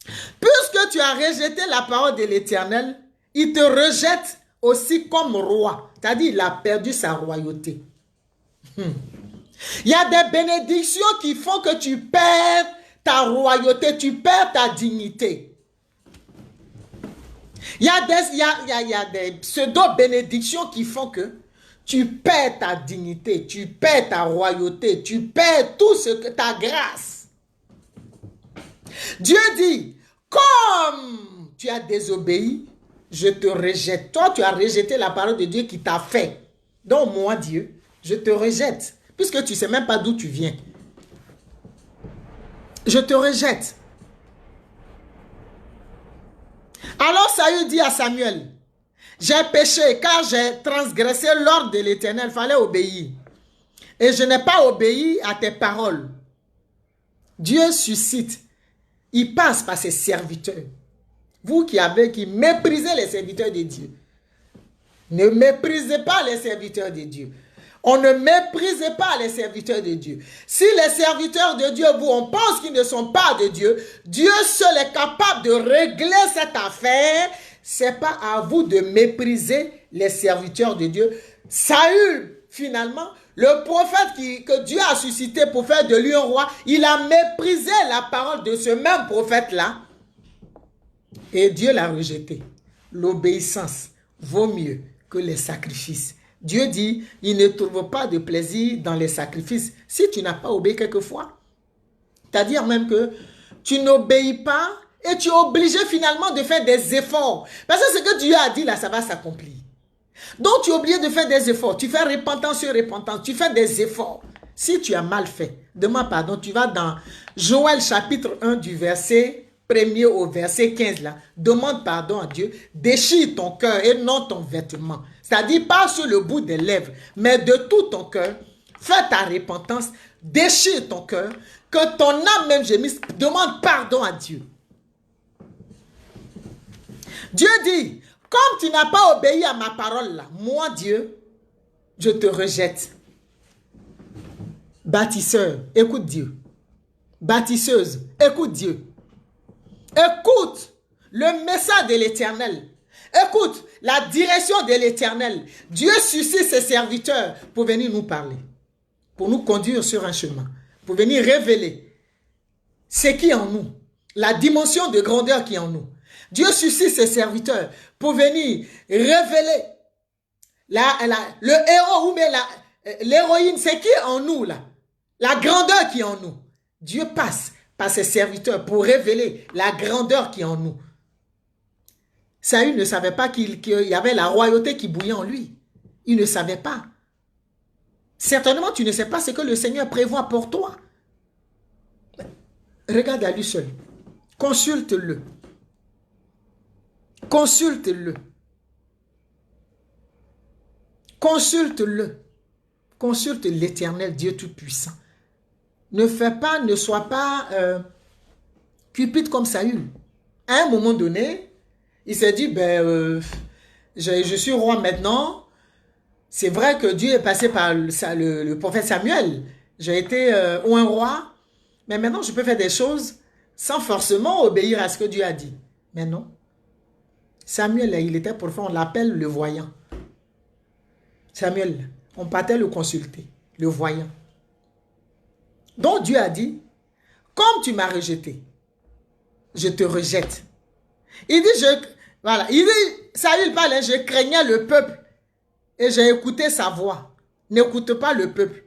Puisque tu as rejeté la parole de l'Éternel, il te rejette aussi comme roi. C'est-à-dire, il a perdu sa royauté. Il y a des bénédictions qui font que tu perds ta royauté, tu perds ta dignité. Il y a des pseudo-bénédictions qui font que tu perds ta dignité, tu perds ta royauté, tu perds tout ce que ta grâce. Dieu dit, comme tu as désobéi, je te rejette. Toi, tu as rejeté la parole de Dieu qui t'a fait. Donc moi, Dieu, je te rejette, puisque tu ne sais même pas d'où tu viens. Je te rejette. Alors Saül dit à Samuel, j'ai péché car j'ai transgressé l'ordre de l'Éternel, il fallait obéir. Et je n'ai pas obéi à tes paroles. Dieu suscite, il passe par ses serviteurs. Vous qui méprisez les serviteurs de Dieu. Ne méprisez pas les serviteurs de Dieu. On ne méprise pas les serviteurs de Dieu. Si les serviteurs de Dieu, on pense qu'ils ne sont pas de Dieu, Dieu seul est capable de régler cette affaire. Ce n'est pas à vous de mépriser les serviteurs de Dieu. Saül, finalement, le prophète que Dieu a suscité pour faire de lui un roi, il a méprisé la parole de ce même prophète-là. Et Dieu l'a rejeté. L'obéissance vaut mieux que les sacrifices. Dieu dit, il ne trouve pas de plaisir dans les sacrifices si tu n'as pas obéi quelquefois. C'est-à-dire même que tu n'obéis pas et tu es obligé finalement de faire des efforts. Parce que ce que Dieu a dit là, ça va s'accomplir. Donc tu es obligé de faire des efforts. Tu fais repentance sur repentance. Tu fais des efforts. Si tu as mal fait, demande pardon. Tu vas dans Joël chapitre 1 du verset 1er au verset 15 là. Demande pardon à Dieu. Déchire ton cœur et non ton vêtement. C'est-à-dire pas sur le bout des lèvres, mais de tout ton cœur. Fais ta repentance. Déchire ton cœur. Que ton âme même gémisse. Demande pardon à Dieu. Dieu dit, comme tu n'as pas obéi à ma parole là, moi Dieu, je te rejette. Bâtisseur, écoute Dieu. Bâtisseuse, écoute Dieu. Écoute le message de l'Éternel. Écoute la direction de l'Éternel. Dieu suscite ses serviteurs pour venir nous parler, pour nous conduire sur un chemin, pour venir révéler ce qui est en nous, la dimension de grandeur qui est en nous. Dieu suscite ses serviteurs pour venir révéler le héros ou bien l'héroïne, ce qui est en nous, là, la grandeur qui est en nous. Dieu passe par ses serviteurs pour révéler la grandeur qui est en nous. Saül ne savait pas qu'il y avait la royauté qui bouillait en lui. Il ne savait pas. Certainement, tu ne sais pas ce que le Seigneur prévoit pour toi. Regarde à lui seul. Consulte-le. Consulte-le. Consulte-le. Consulte l'Éternel, Dieu Tout-Puissant. Ne sois pas cupide comme Saül. À un moment donné, il s'est dit, je suis roi maintenant. C'est vrai que Dieu est passé par le prophète Samuel. J'ai été un roi, mais maintenant je peux faire des choses sans forcément obéir à ce que Dieu a dit. Mais non. Samuel, il était profond, on l'appelle le voyant. Samuel, on partait le consulter, le voyant. Donc Dieu a dit, comme tu m'as rejeté, je te rejette. Il dit, Saül parle, je craignais le peuple et j'ai écouté sa voix. N'écoute pas le peuple.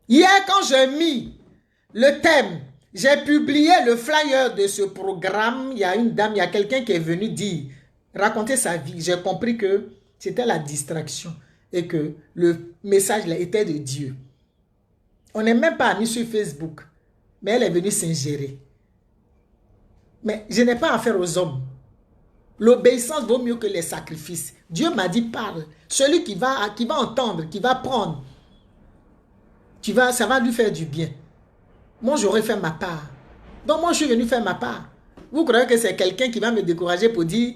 Hier, quand j'ai mis le thème, j'ai publié le flyer de ce programme. Il y a une dame, il y a quelqu'un qui est venu dire, raconter sa vie. J'ai compris que c'était la distraction et que le message là était de Dieu. On n'est même pas amis sur Facebook, mais elle est venue s'ingérer. Mais je n'ai pas affaire aux hommes. L'obéissance vaut mieux que les sacrifices. Dieu m'a dit, parle. Celui qui va entendre, qui va prendre, ça va lui faire du bien. Moi, j'aurais fait ma part. Donc, moi, je suis venu faire ma part. Vous croyez que c'est quelqu'un qui va me décourager pour dire,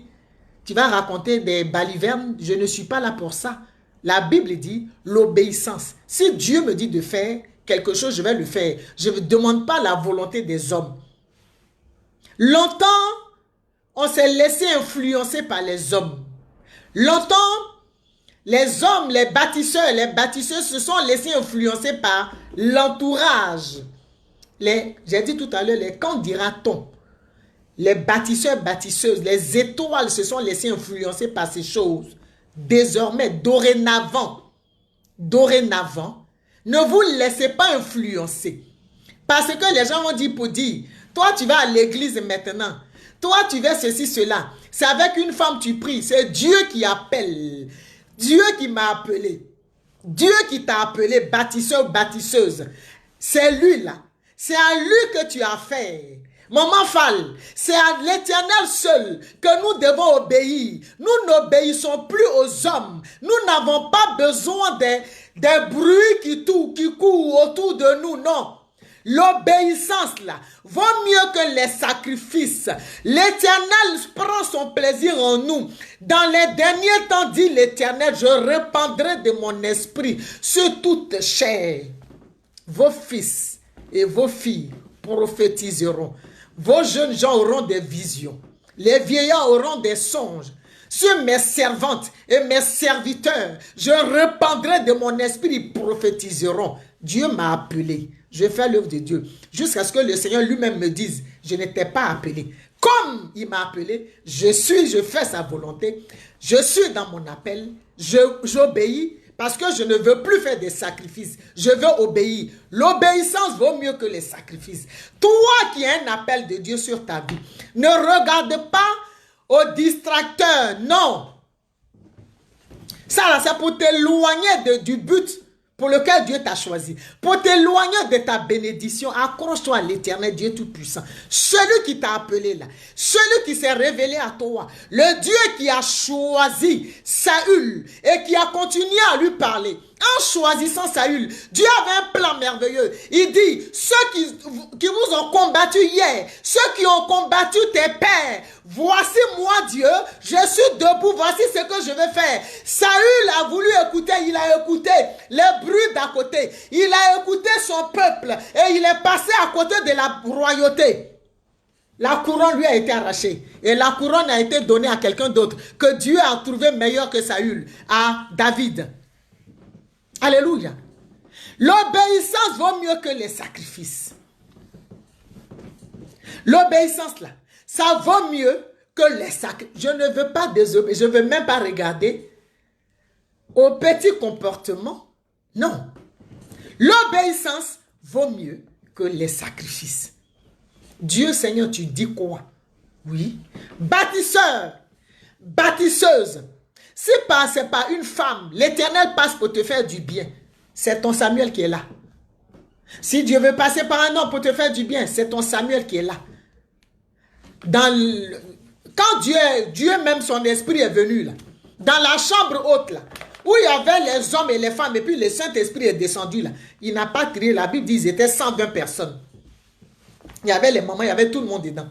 tu vas raconter des balivernes? Je ne suis pas là pour ça. La Bible dit l'obéissance. Si Dieu me dit de faire quelque chose, je vais le faire. Je ne demande pas la volonté des hommes. Longtemps, on s'est laissé influencer par les hommes. Longtemps, les hommes, les bâtisseuses se sont laissés influencer par l'entourage. J'ai dit tout à l'heure, quand dira-t-on? Les bâtisseurs, bâtisseuses, les étoiles se sont laissés influencer par ces choses. Désormais, dorénavant, ne vous laissez pas influencer. Parce que les gens vont dire pour dire, toi tu vas à l'église maintenant, toi tu vas ceci, cela. C'est avec une femme tu pries, c'est Dieu qui appelle. Dieu qui m'a appelé. Dieu qui t'a appelé bâtisseur, bâtisseuse. C'est lui là. C'est à lui que tu as affaire. Maman Fall, c'est à l'Éternel seul que nous devons obéir. Nous n'obéissons plus aux hommes. Nous n'avons pas besoin des bruits qui courent autour de nous, non. L'obéissance là vaut mieux que les sacrifices. L'Éternel prend son plaisir en nous. Dans les derniers temps, dit l'Éternel, je répandrai de mon esprit sur toute chair. Vos fils et vos filles prophétiseront. Vos jeunes gens auront des visions. Les vieillards auront des songes. Sur mes servantes et mes serviteurs, je répandrai de mon esprit, ils prophétiseront. Dieu m'a appelé. Je fais l'œuvre de Dieu. Jusqu'à ce que le Seigneur lui-même me dise, je n'étais pas appelé. Comme il m'a appelé, je fais sa volonté. Je suis dans mon appel. J'obéis parce que je ne veux plus faire des sacrifices. Je veux obéir. L'obéissance vaut mieux que les sacrifices. Toi qui as un appel de Dieu sur ta vie, ne regarde pas aux distracteurs. Non. Ça là, c'est pour t'éloigner du but pour lequel Dieu t'a choisi. Pour t'éloigner de ta bénédiction, accroche-toi à l'Éternel Dieu Tout-Puissant. Celui qui t'a appelé là, celui qui s'est révélé à toi, le Dieu qui a choisi Saül et qui a continué à lui parler. En choisissant Saül, Dieu avait un plan merveilleux. Il dit, ceux qui vous ont combattu hier, ceux qui ont combattu tes pères, voici moi Dieu, je suis debout, voici ce que je vais faire. Saül a voulu écouter, il a écouté les bruits d'à côté, il a écouté son peuple et il est passé à côté de la royauté. La couronne lui a été arrachée et la couronne a été donnée à quelqu'un d'autre que Dieu a trouvé meilleur que Saül, à David. Alléluia. L'obéissance vaut mieux que les sacrifices. L'obéissance là, ça vaut mieux que les sacrifices. Je ne veux pas désobéir, je ne veux même pas regarder au petit comportement. Non. L'obéissance vaut mieux que les sacrifices. Dieu Seigneur, tu dis quoi? Oui. Bâtisseur, bâtisseuse. Si c'est pas une femme, l'Éternel passe pour te faire du bien. C'est ton Samuel qui est là. Si Dieu veut passer par un homme pour te faire du bien, c'est ton Samuel qui est là. Quand Dieu même son esprit est venu là, dans la chambre haute là, où il y avait les hommes et les femmes, et puis le Saint-Esprit est descendu là, il n'a pas crié, la Bible dit qu'ils étaient 120 personnes. Il y avait les mamans, il y avait tout le monde dedans.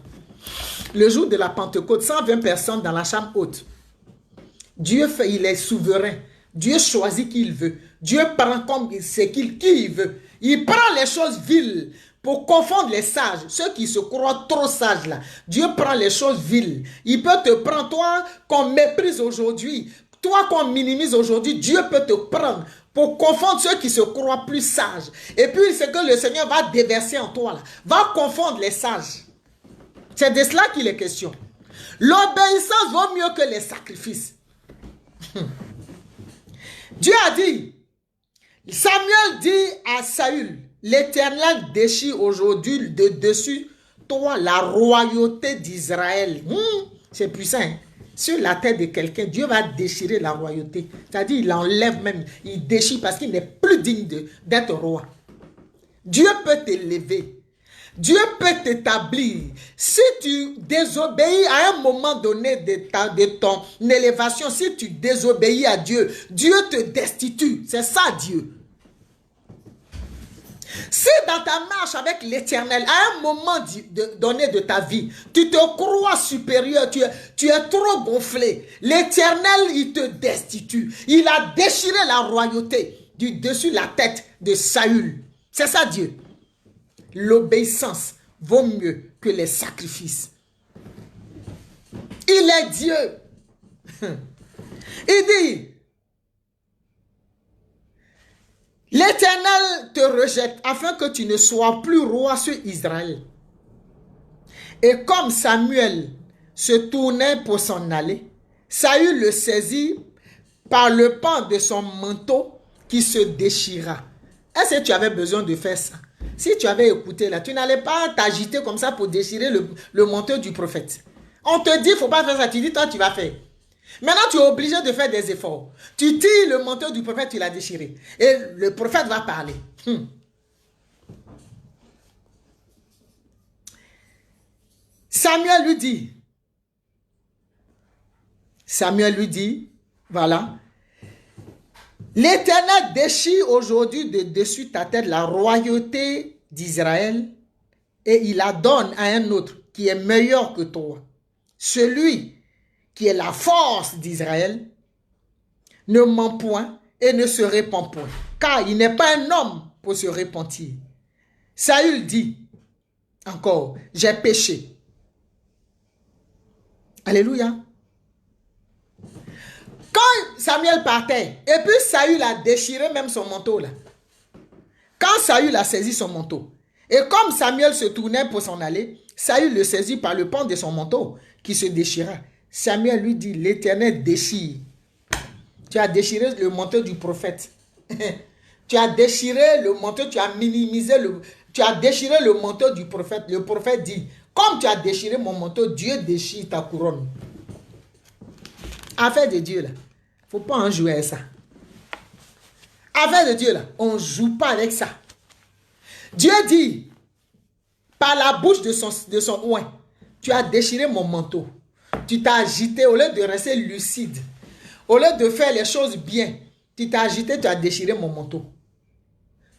Le jour de la Pentecôte, 120 personnes dans la chambre haute. Dieu fait, il est souverain. Dieu choisit qui il veut. Dieu prend comme c'est qui il veut. Il prend les choses viles pour confondre les sages. Ceux qui se croient trop sages là. Dieu prend les choses viles. Il peut te prendre, toi qu'on méprise aujourd'hui, toi qu'on minimise aujourd'hui, Dieu peut te prendre pour confondre ceux qui se croient plus sages. Et puis ce que le Seigneur va déverser en toi là, va confondre les sages. C'est de cela qu'il est question. L'obéissance vaut mieux que les sacrifices. Dieu a dit, Samuel dit à Saül, l'Éternel déchire aujourd'hui de dessus toi la royauté d'Israël. C'est puissant. Hein? Sur la tête de quelqu'un, Dieu va déchirer la royauté. C'est-à-dire, il enlève même, il déchire parce qu'il n'est plus digne d'être roi. Dieu peut t'élever. Dieu peut t'établir. Si tu désobéis à un moment donné de ton élévation, si tu désobéis à Dieu, Dieu te destitue. C'est ça Dieu. Si dans ta marche avec l'Éternel, à un moment donné de ta vie, tu te crois supérieur, tu es trop gonflé, l'Éternel, il te destitue. Il a déchiré la royauté du dessus la tête de Saül. C'est ça Dieu. L'obéissance vaut mieux que les sacrifices. Il est Dieu. Il dit, l'Éternel te rejette afin que tu ne sois plus roi sur Israël. Et comme Samuel se tournait pour s'en aller, Saül le saisit par le pan de son manteau qui se déchira. Est-ce que tu avais besoin de faire ça? Si tu avais écouté là, tu n'allais pas t'agiter comme ça pour déchirer le manteau du prophète. On te dit, il ne faut pas faire ça. Tu dis, toi, tu vas faire. Maintenant, tu es obligé de faire des efforts. Tu tires le manteau du prophète, tu l'as déchiré. Et le prophète va parler. Samuel lui dit, voilà, l'Éternel déchire aujourd'hui de dessus ta tête la royauté d'Israël et il la donne à un autre qui est meilleur que toi. Celui qui est la force d'Israël ne ment point et ne se répand point, car il n'est pas un homme pour se repentir. Saül dit encore, j'ai péché. Alléluia. Quand Samuel partait, et puis Saül a déchiré même son manteau là. Quand Saül a saisi son manteau, et comme Samuel se tournait pour s'en aller, Saül le saisit par le pan de son manteau qui se déchira. Samuel lui dit, l'Éternel déchire. Tu as déchiré le manteau du prophète. Tu as déchiré le manteau, tu as minimisé tu as déchiré le manteau du prophète. Le prophète dit, comme tu as déchiré mon manteau, Dieu déchire ta couronne. Affaire de Dieu là, faut pas en jouer avec ça. Affaire de Dieu là, on joue pas avec ça. Dieu dit, par la bouche de son oint, tu as déchiré mon manteau. Tu t'as agité au lieu de rester lucide. Au lieu de faire les choses bien, tu t'as agité, tu as déchiré mon manteau.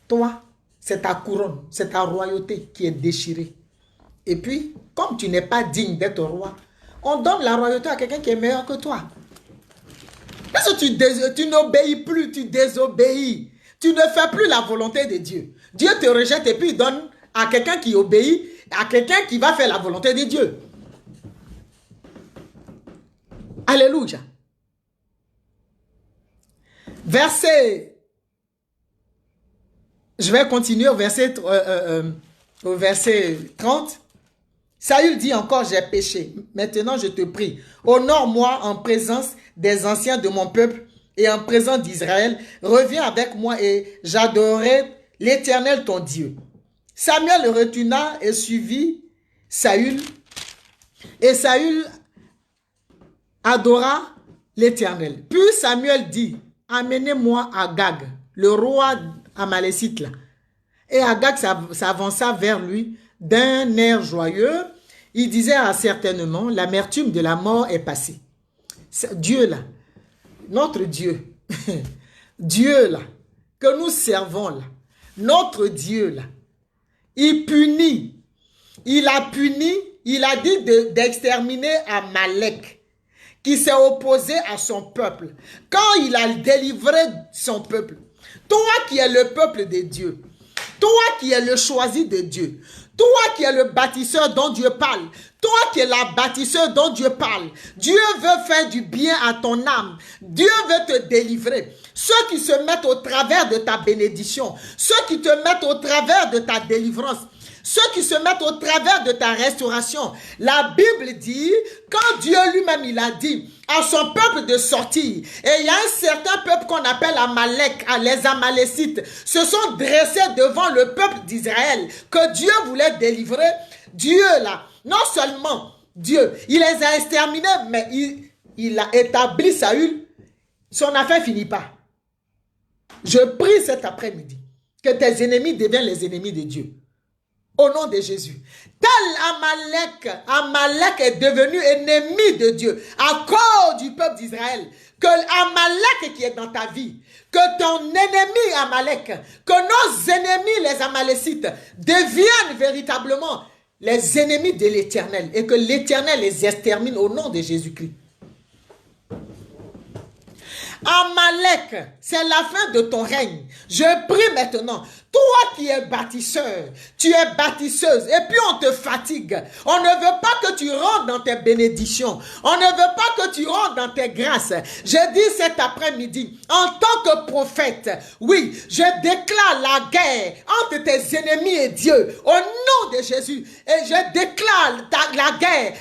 Toi, c'est ta couronne, c'est ta royauté qui est déchirée. Et puis, comme tu n'es pas digne d'être roi, on donne la royauté à quelqu'un qui est meilleur que toi. Parce que tu n'obéis plus, tu désobéis. Tu ne fais plus la volonté de Dieu. Dieu te rejette et puis il donne à quelqu'un qui obéit, à quelqu'un qui va faire la volonté de Dieu. Alléluia. Je vais continuer au verset 30. Saül dit encore, j'ai péché. Maintenant, je te prie, honore-moi en présence des anciens de mon peuple et en présence d'Israël. Reviens avec moi et j'adorerai l'Éternel ton Dieu. Samuel le retourna et suivit Saül. Et Saül adora l'Éternel. Puis Samuel dit, amenez-moi Agag, le roi amalécite là. Et Agag s'avança vers lui d'un air joyeux. Il disait certainement, l'amertume de la mort est passée. Dieu là, notre Dieu, Dieu là, que nous servons là, notre Dieu là, il punit, il a puni, il a dit d'exterminer Amalek, qui s'est opposé à son peuple. Quand il a délivré son peuple, toi qui es le peuple de Dieu, toi qui es le choisi de Dieu, toi qui es le bâtisseur dont Dieu parle, toi qui es la bâtisseur dont Dieu parle, Dieu veut faire du bien à ton âme. Dieu veut te délivrer. Ceux qui se mettent au travers de ta bénédiction, ceux qui te mettent au travers de ta délivrance, ceux qui se mettent au travers de ta restauration. La Bible dit, quand Dieu lui-même il a dit à son peuple de sortir, et il y a un certain peuple qu'on appelle Amalek, les Amalécites, se sont dressés devant le peuple d'Israël, que Dieu voulait délivrer. Dieu là, non seulement Dieu, il les a exterminés, mais il a établi Saül, son affaire finit pas. Je prie cet après-midi que tes ennemis deviennent les ennemis de Dieu. Au nom de Jésus. Tel Amalek est devenu ennemi de Dieu à cause du peuple d'Israël. Que Amalek qui est dans ta vie, que ton ennemi Amalek, que nos ennemis les Amalécites deviennent véritablement les ennemis de l'Éternel et que l'Éternel les extermine au nom de Jésus-Christ. Amalek, c'est la fin de ton règne. Je prie maintenant, toi qui es bâtisseur, tu es bâtisseuse, et puis on te fatigue. On ne veut pas que tu rentres dans tes bénédictions. On ne veut pas que tu rentres dans tes grâces. Je dis cet après-midi, en tant que prophète, oui, je déclare la guerre entre tes ennemis et Dieu, au nom de Jésus. Et je déclare la guerre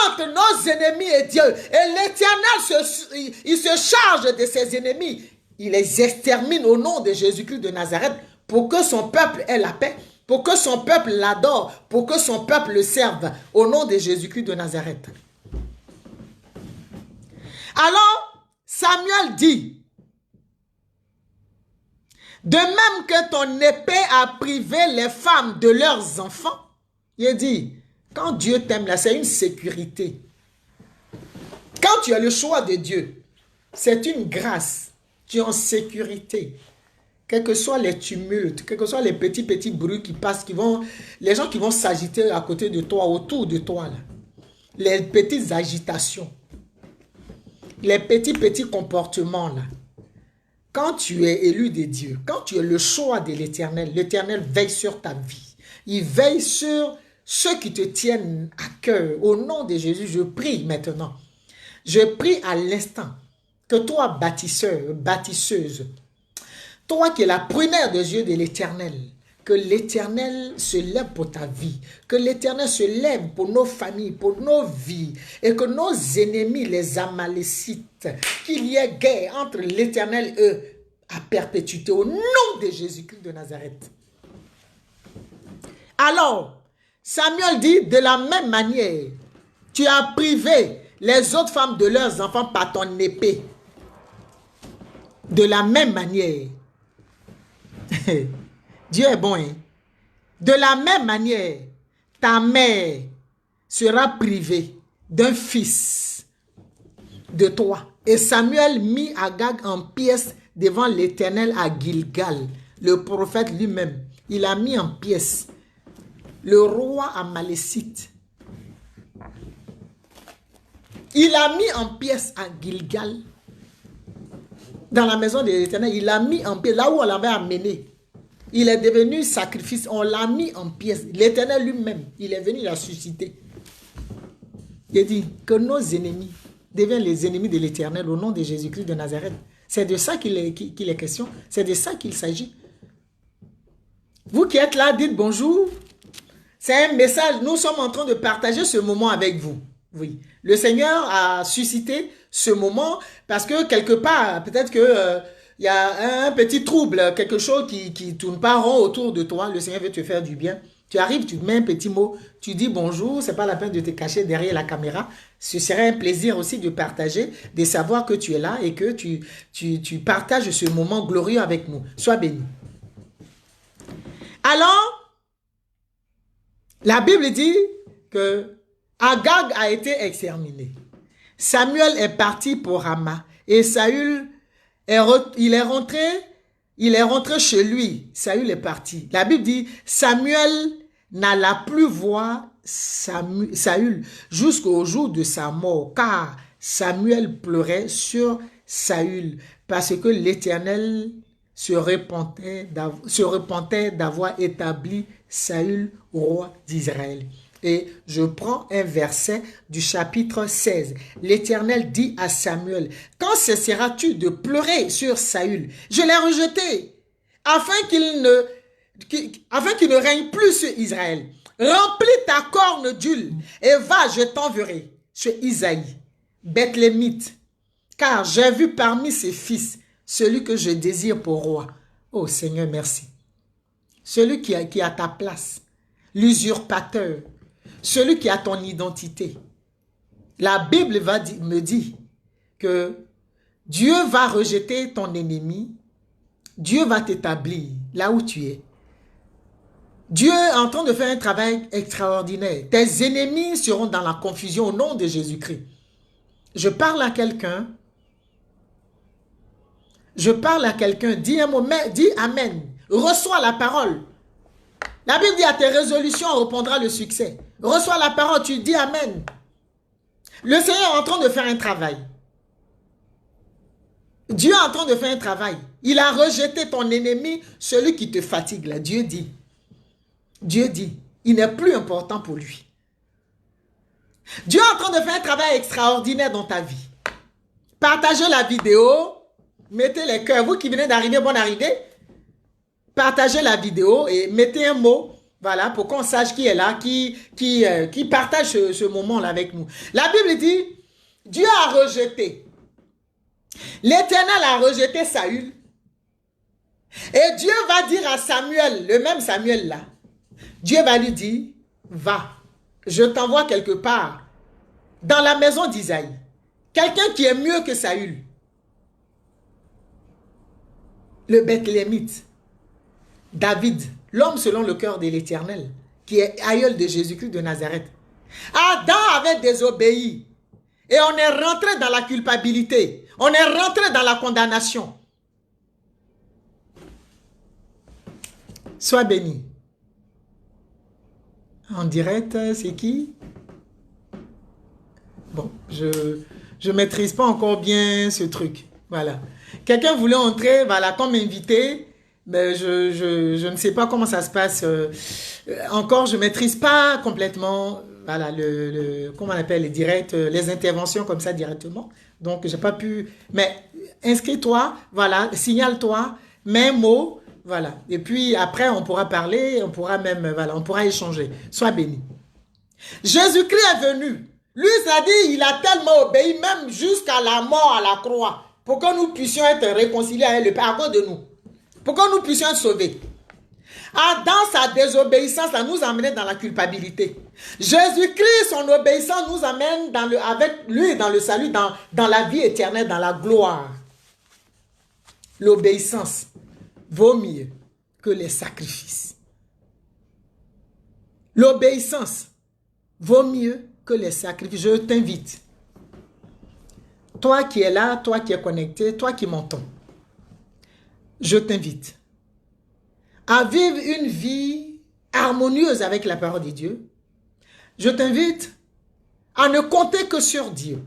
entre nos ennemis et Dieu. Et l'Éternel, il se charge de ses ennemis. Il les extermine au nom de Jésus-Christ de Nazareth pour que son peuple ait la paix, pour que son peuple l'adore, pour que son peuple le serve au nom de Jésus-Christ de Nazareth. Alors, Samuel dit, de même que ton épée a privé les femmes de leurs enfants, il dit, Quand Dieu t'aime, là, c'est une sécurité. Quand tu as le choix de Dieu, c'est une grâce. Tu es en sécurité. Quels que soient les tumultes, quels que soient les petits bruits qui passent, les gens qui vont s'agiter à côté de toi, autour de toi, là. Les petites agitations, les petits comportements, là. Quand tu es élu de Dieu, quand tu as le choix de l'Éternel veille sur ta vie. Il veille sur ceux qui te tiennent à cœur. Au nom de Jésus, je prie maintenant. Je prie à l'instant que toi, bâtisseur, bâtisseuse, toi qui es la prunelle des yeux de l'Éternel, que l'Éternel se lève pour ta vie, que l'Éternel se lève pour nos familles, pour nos vies, et que nos ennemis, les Amalécites, qu'il y ait guerre entre l'Éternel et eux à perpétuité, au nom de Jésus-Christ de Nazareth. Alors, Samuel dit, de la même manière, tu as privé les autres femmes de leurs enfants par ton épée. De la même manière, Dieu est bon, hein? De la même manière, ta mère sera privée d'un fils de toi. Et Samuel mit Agag en pièces devant l'Éternel à Gilgal. Le prophète lui-même, il a mis en pièces le roi amalécite. Il a mis en pièces à Gilgal. Dans la maison de l'Éternel, il l'a mis en pièces. Là où on l'avait amené, il est devenu sacrifice. On l'a mis en pièces. L'Éternel lui-même, il est venu la susciter. Il dit que nos ennemis deviennent les ennemis de l'Éternel au nom de Jésus-Christ de Nazareth. C'est de ça qu'il est question. C'est de ça qu'il s'agit. Vous qui êtes là, dites bonjour. C'est un message. Nous sommes en train de partager ce moment avec vous. Oui. Le Seigneur a suscité ce moment parce que quelque part, peut-être que il y a un petit trouble, quelque chose qui tourne pas rond autour de toi. Le Seigneur veut te faire du bien. Tu arrives, tu te mets un petit mot, tu dis bonjour, c'est pas la peine de te cacher derrière la caméra. Ce serait un plaisir aussi de partager, de savoir que tu es là et que tu partages ce moment glorieux avec nous. Sois béni. Alors, la Bible dit que Agag a été exterminé. Samuel est parti pour Rama et Saül il est rentré chez lui. Saül est parti. La Bible dit Samuel n'alla plus voir Saül jusqu'au jour de sa mort, car Samuel pleurait sur Saül parce que l'Éternel se repentait d'avoir établi Saül roi d'Israël. Et je prends un verset du chapitre 16. L'Éternel dit à Samuel, « Quand cesseras-tu de pleurer sur Saül? Je l'ai rejeté, afin qu'il ne règne plus sur Israël. Remplis ta corne d'huile et va, je t'enverrai sur Isaïe, Bethlémite, car j'ai vu parmi ses fils celui que je désire pour roi. Oh Seigneur, merci. Celui qui a ta place, l'usurpateur, celui qui a ton identité. La Bible me dit que Dieu va rejeter ton ennemi, Dieu va t'établir là où tu es. Dieu est en train de faire un travail extraordinaire. Tes ennemis seront dans la confusion au nom de Jésus-Christ. Je parle à quelqu'un. Je parle à quelqu'un. Dis un mot, dis Amen. Reçois la parole. La Bible dit à tes résolutions, on répondra le succès. Reçois la parole, tu dis Amen. Le Seigneur est en train de faire un travail. Dieu est en train de faire un travail. Il a rejeté ton ennemi, celui qui te fatigue. Là. Dieu dit, il n'est plus important pour lui. Dieu est en train de faire un travail extraordinaire dans ta vie. Partagez la vidéo, mettez les cœurs. Vous qui venez d'arriver, bonne arrivée. Partagez la vidéo et mettez un mot, voilà, pour qu'on sache qui est là, qui partage ce moment-là avec nous. La Bible dit, Dieu a rejeté. L'Éternel a rejeté Saül. Et Dieu va dire à Samuel, le même Samuel là, Dieu va lui dire, va, je t'envoie quelque part, dans la maison d'Isaïe. Quelqu'un qui est mieux que Saül. Le Bethlémite. David, l'homme selon le cœur de l'Éternel, qui est aïeul de Jésus-Christ de Nazareth. Adam avait désobéi. Et on est rentré dans la culpabilité. On est rentré dans la condamnation. Sois béni. En direct, c'est qui? Bon, je ne maîtrise pas encore bien ce truc. Voilà. Quelqu'un voulait entrer, voilà, comme invité. Mais je ne sais pas comment ça se passe. Encore, je ne maîtrise pas complètement, voilà, comment on appelle les directs, les interventions comme ça directement. Donc, je n'ai pas pu... Mais inscris-toi, voilà, signale-toi, mets un mot, voilà. Et puis, après, on pourra parler, on pourra même, voilà, on pourra échanger. Sois béni. Jésus-Christ est venu. Lui, ça dit, il a tellement obéi, même jusqu'à la mort à la croix, pour que nous puissions être réconciliés avec le Père à cause de nous. Pour que nous puissions être sauvés. Dans sa désobéissance, ça nous amène dans la culpabilité. Jésus-Christ, son obéissance, nous amène avec lui dans le salut, dans la vie éternelle, dans la gloire. L'obéissance vaut mieux que les sacrifices. L'obéissance vaut mieux que les sacrifices. Je t'invite. Toi qui es là, toi qui es connecté, toi qui m'entends. Je t'invite à vivre une vie harmonieuse avec la parole de Dieu. Je t'invite à ne compter que sur Dieu.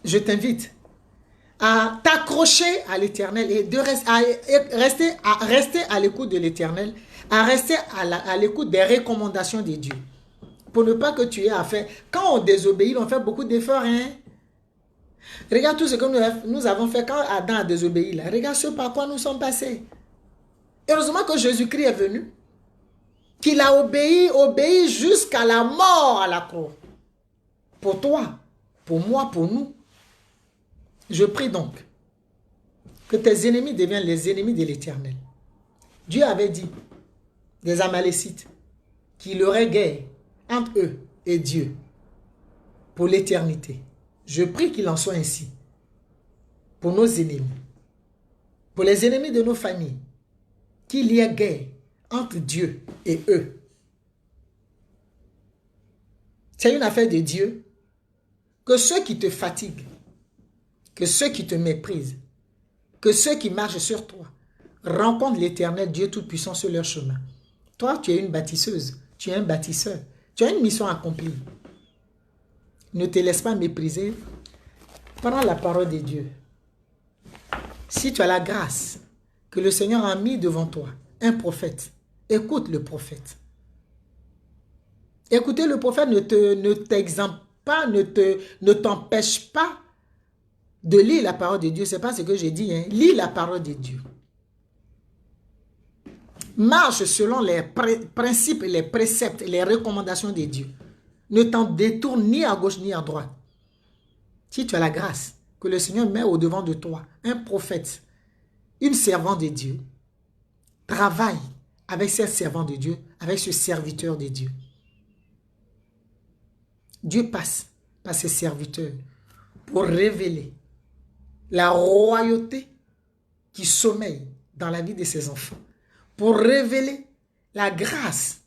Je t'invite à t'accrocher à l'Éternel et à rester à l'écoute de l'Éternel, à rester à l'écoute des recommandations de Dieu. Pour ne pas que tu aies à faire. Quand on désobéit, on fait beaucoup d'efforts, hein. Regarde tout ce que nous avons fait quand Adam a désobéi. Là. Regarde ce par quoi nous sommes passés. Heureusement que Jésus-Christ est venu. Qu'il a obéi jusqu'à la mort à la croix. Pour toi, pour moi, pour nous. Je prie donc que tes ennemis deviennent les ennemis de l'Éternel. Dieu avait dit des Amalécites qu'il y aurait guerre entre eux et Dieu pour l'éternité. Je prie qu'il en soit ainsi pour nos ennemis, pour les ennemis de nos familles, qu'il y ait guerre entre Dieu et eux. C'est une affaire de Dieu que ceux qui te fatiguent, que ceux qui te méprisent, que ceux qui marchent sur toi rencontrent l'Éternel Dieu Tout-Puissant sur leur chemin. Toi, tu es une bâtisseuse, tu es un bâtisseur, tu as une mission accomplie. Ne te laisse pas mépriser. Prends la parole de Dieu. Si tu as la grâce que le Seigneur a mis devant toi, un prophète, écoute le prophète. Écouter le prophète ne t'exempte pas, ne t'empêche pas de lire la parole de Dieu. Ce n'est pas ce que j'ai dit. Hein. Lis la parole de Dieu. Marche selon les principes, les préceptes, les recommandations de Dieu. Ne t'en détourne ni à gauche ni à droite. Si tu as la grâce que le Seigneur met au-devant de toi, un prophète, une servante de Dieu, travaille avec cette servante de Dieu, avec ce serviteur de Dieu. Dieu passe par ses serviteurs pour révéler la royauté qui sommeille dans la vie de ses enfants, pour révéler la grâce,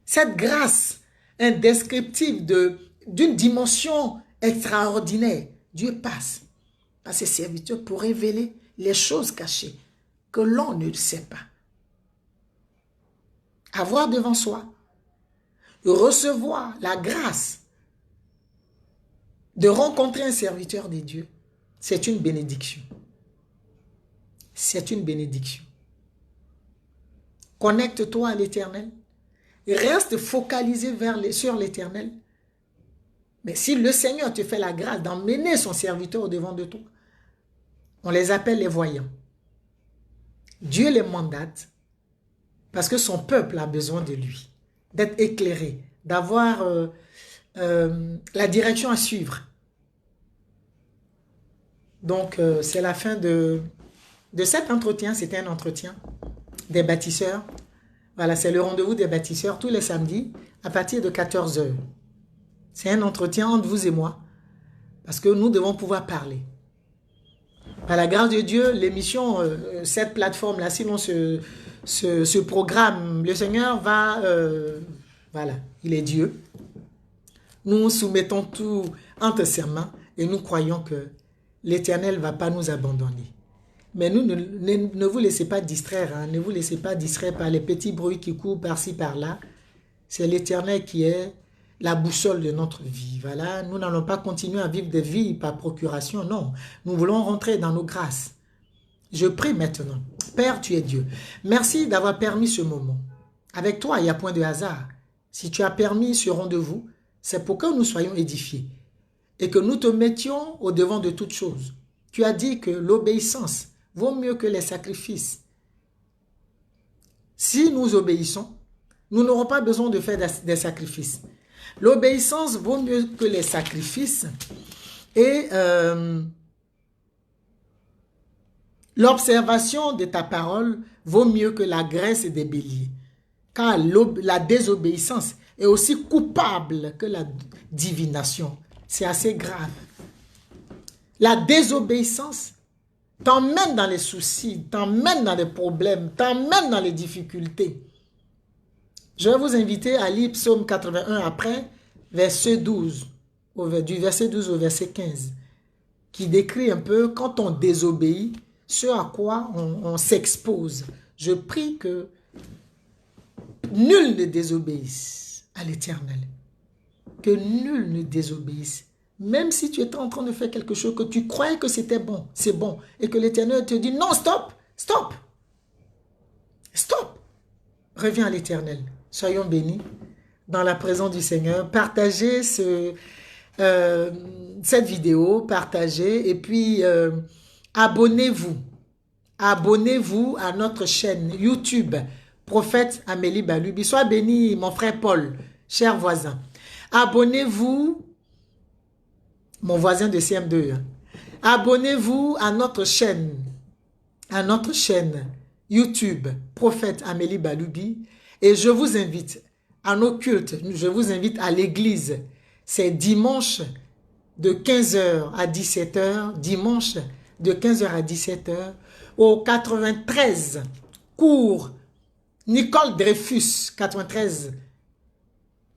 cette grâce indescriptible d'une dimension extraordinaire. Dieu passe par ses serviteurs pour révéler les choses cachées que l'on ne sait pas. Avoir devant soi, recevoir la grâce de rencontrer un serviteur de Dieu, c'est une bénédiction. C'est une bénédiction. Connecte-toi à l'Éternel. Reste focalisé sur l'Éternel. Mais si le Seigneur te fait la grâce d'emmener son serviteur au-devant de toi, on les appelle les voyants. Dieu les mandate parce que son peuple a besoin de lui, d'être éclairé, d'avoir la direction à suivre. Donc, c'est la fin de cet entretien. C'était un entretien des bâtisseurs. Voilà, c'est le rendez-vous des bâtisseurs tous les samedis à partir de 14 h. C'est un entretien entre vous et moi parce que nous devons pouvoir parler. Par la grâce de Dieu, l'émission, cette plateforme-là, sinon ce programme, le Seigneur va Voilà, il est Dieu. Nous soumettons tout entre ses mains et nous croyons que l'Éternel ne va pas nous abandonner. Mais nous, ne vous laissez pas distraire, hein, ne vous laissez pas distraire par les petits bruits qui courent par-ci, par-là. C'est l'Éternel qui est la boussole de notre vie. Voilà, nous n'allons pas continuer à vivre des vies par procuration, non. Nous voulons rentrer dans nos grâces. Je prie maintenant. Père, tu es Dieu. Merci d'avoir permis ce moment. Avec toi, il n'y a point de hasard. Si tu as permis ce rendez-vous, c'est pour que nous soyons édifiés et que nous te mettions au devant de toutes choses. Tu as dit que l'obéissance vaut mieux que les sacrifices. Si nous obéissons, nous n'aurons pas besoin de faire des sacrifices. L'obéissance vaut mieux que les sacrifices et l'observation de ta parole vaut mieux que la graisse des béliers. Car la désobéissance est aussi coupable que la divination. C'est assez grave. La désobéissance t'emmène dans les soucis, t'emmène dans les problèmes, t'emmène dans les difficultés. Je vais vous inviter à lire Psaume 81 après, verset 12, du verset 12 au verset 15, qui décrit un peu quand on désobéit, ce à quoi on s'expose. Je prie que nul ne désobéisse à l'Éternel. Que nul ne désobéisse. Même si tu étais en train de faire quelque chose que tu croyais que c'était bon, c'est bon, et que l'Éternel te dit non, stop, stop, stop. Reviens à l'Éternel. Soyons bénis dans la présence du Seigneur. Partagez cette vidéo, partagez et puis abonnez-vous. Abonnez-vous à notre chaîne YouTube, Prophète Amélie Balubi. Sois béni, mon frère Paul, cher voisin. Abonnez-vous, mon voisin de CM2. Abonnez-vous à notre chaîne YouTube, Prophète Amélie Balubi. Et je vous invite à nos cultes, je vous invite à l'église. C'est dimanche de 15h à 17h, dimanche de 15h à 17h, au 93 cours Nicole Dreyfus, 93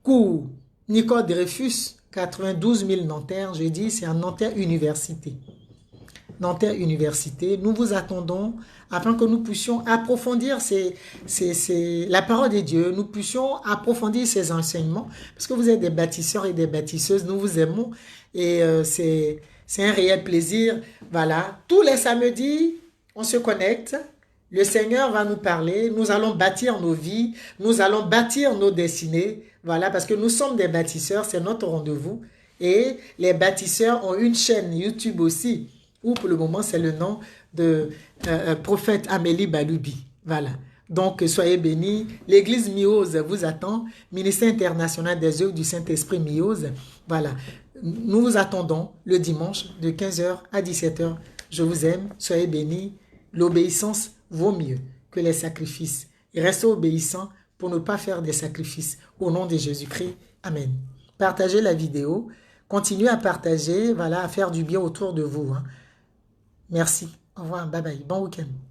cours Nicole Dreyfus, 92 000 Nanterre, je dis, c'est en Nanterre Université. Nanterre Université, nous vous attendons afin que nous puissions approfondir la parole de Dieu, nous puissions approfondir ces enseignements, parce que vous êtes des bâtisseurs et des bâtisseuses, nous vous aimons et c'est un réel plaisir. Voilà, tous les samedis, on se connecte, le Seigneur va nous parler, nous allons bâtir nos vies, nous allons bâtir nos destinées, voilà, parce que nous sommes des bâtisseurs, c'est notre rendez-vous, et les bâtisseurs ont une chaîne YouTube aussi, où pour le moment c'est le nom de Prophète Amélie Balubi. Voilà. Donc soyez bénis. L'église Miose vous attend. Ministère international des œuvres du Saint-Esprit Miose. Voilà. Nous vous attendons le dimanche de 15h à 17h. Je vous aime. Soyez bénis. L'obéissance vaut mieux que les sacrifices. Et restez obéissants pour ne pas faire des sacrifices. Au nom de Jésus-Christ. Amen. Partagez la vidéo. Continuez à partager. Voilà, à faire du bien autour de vous. Hein. Merci. Au revoir. Bye bye. Bon week-end.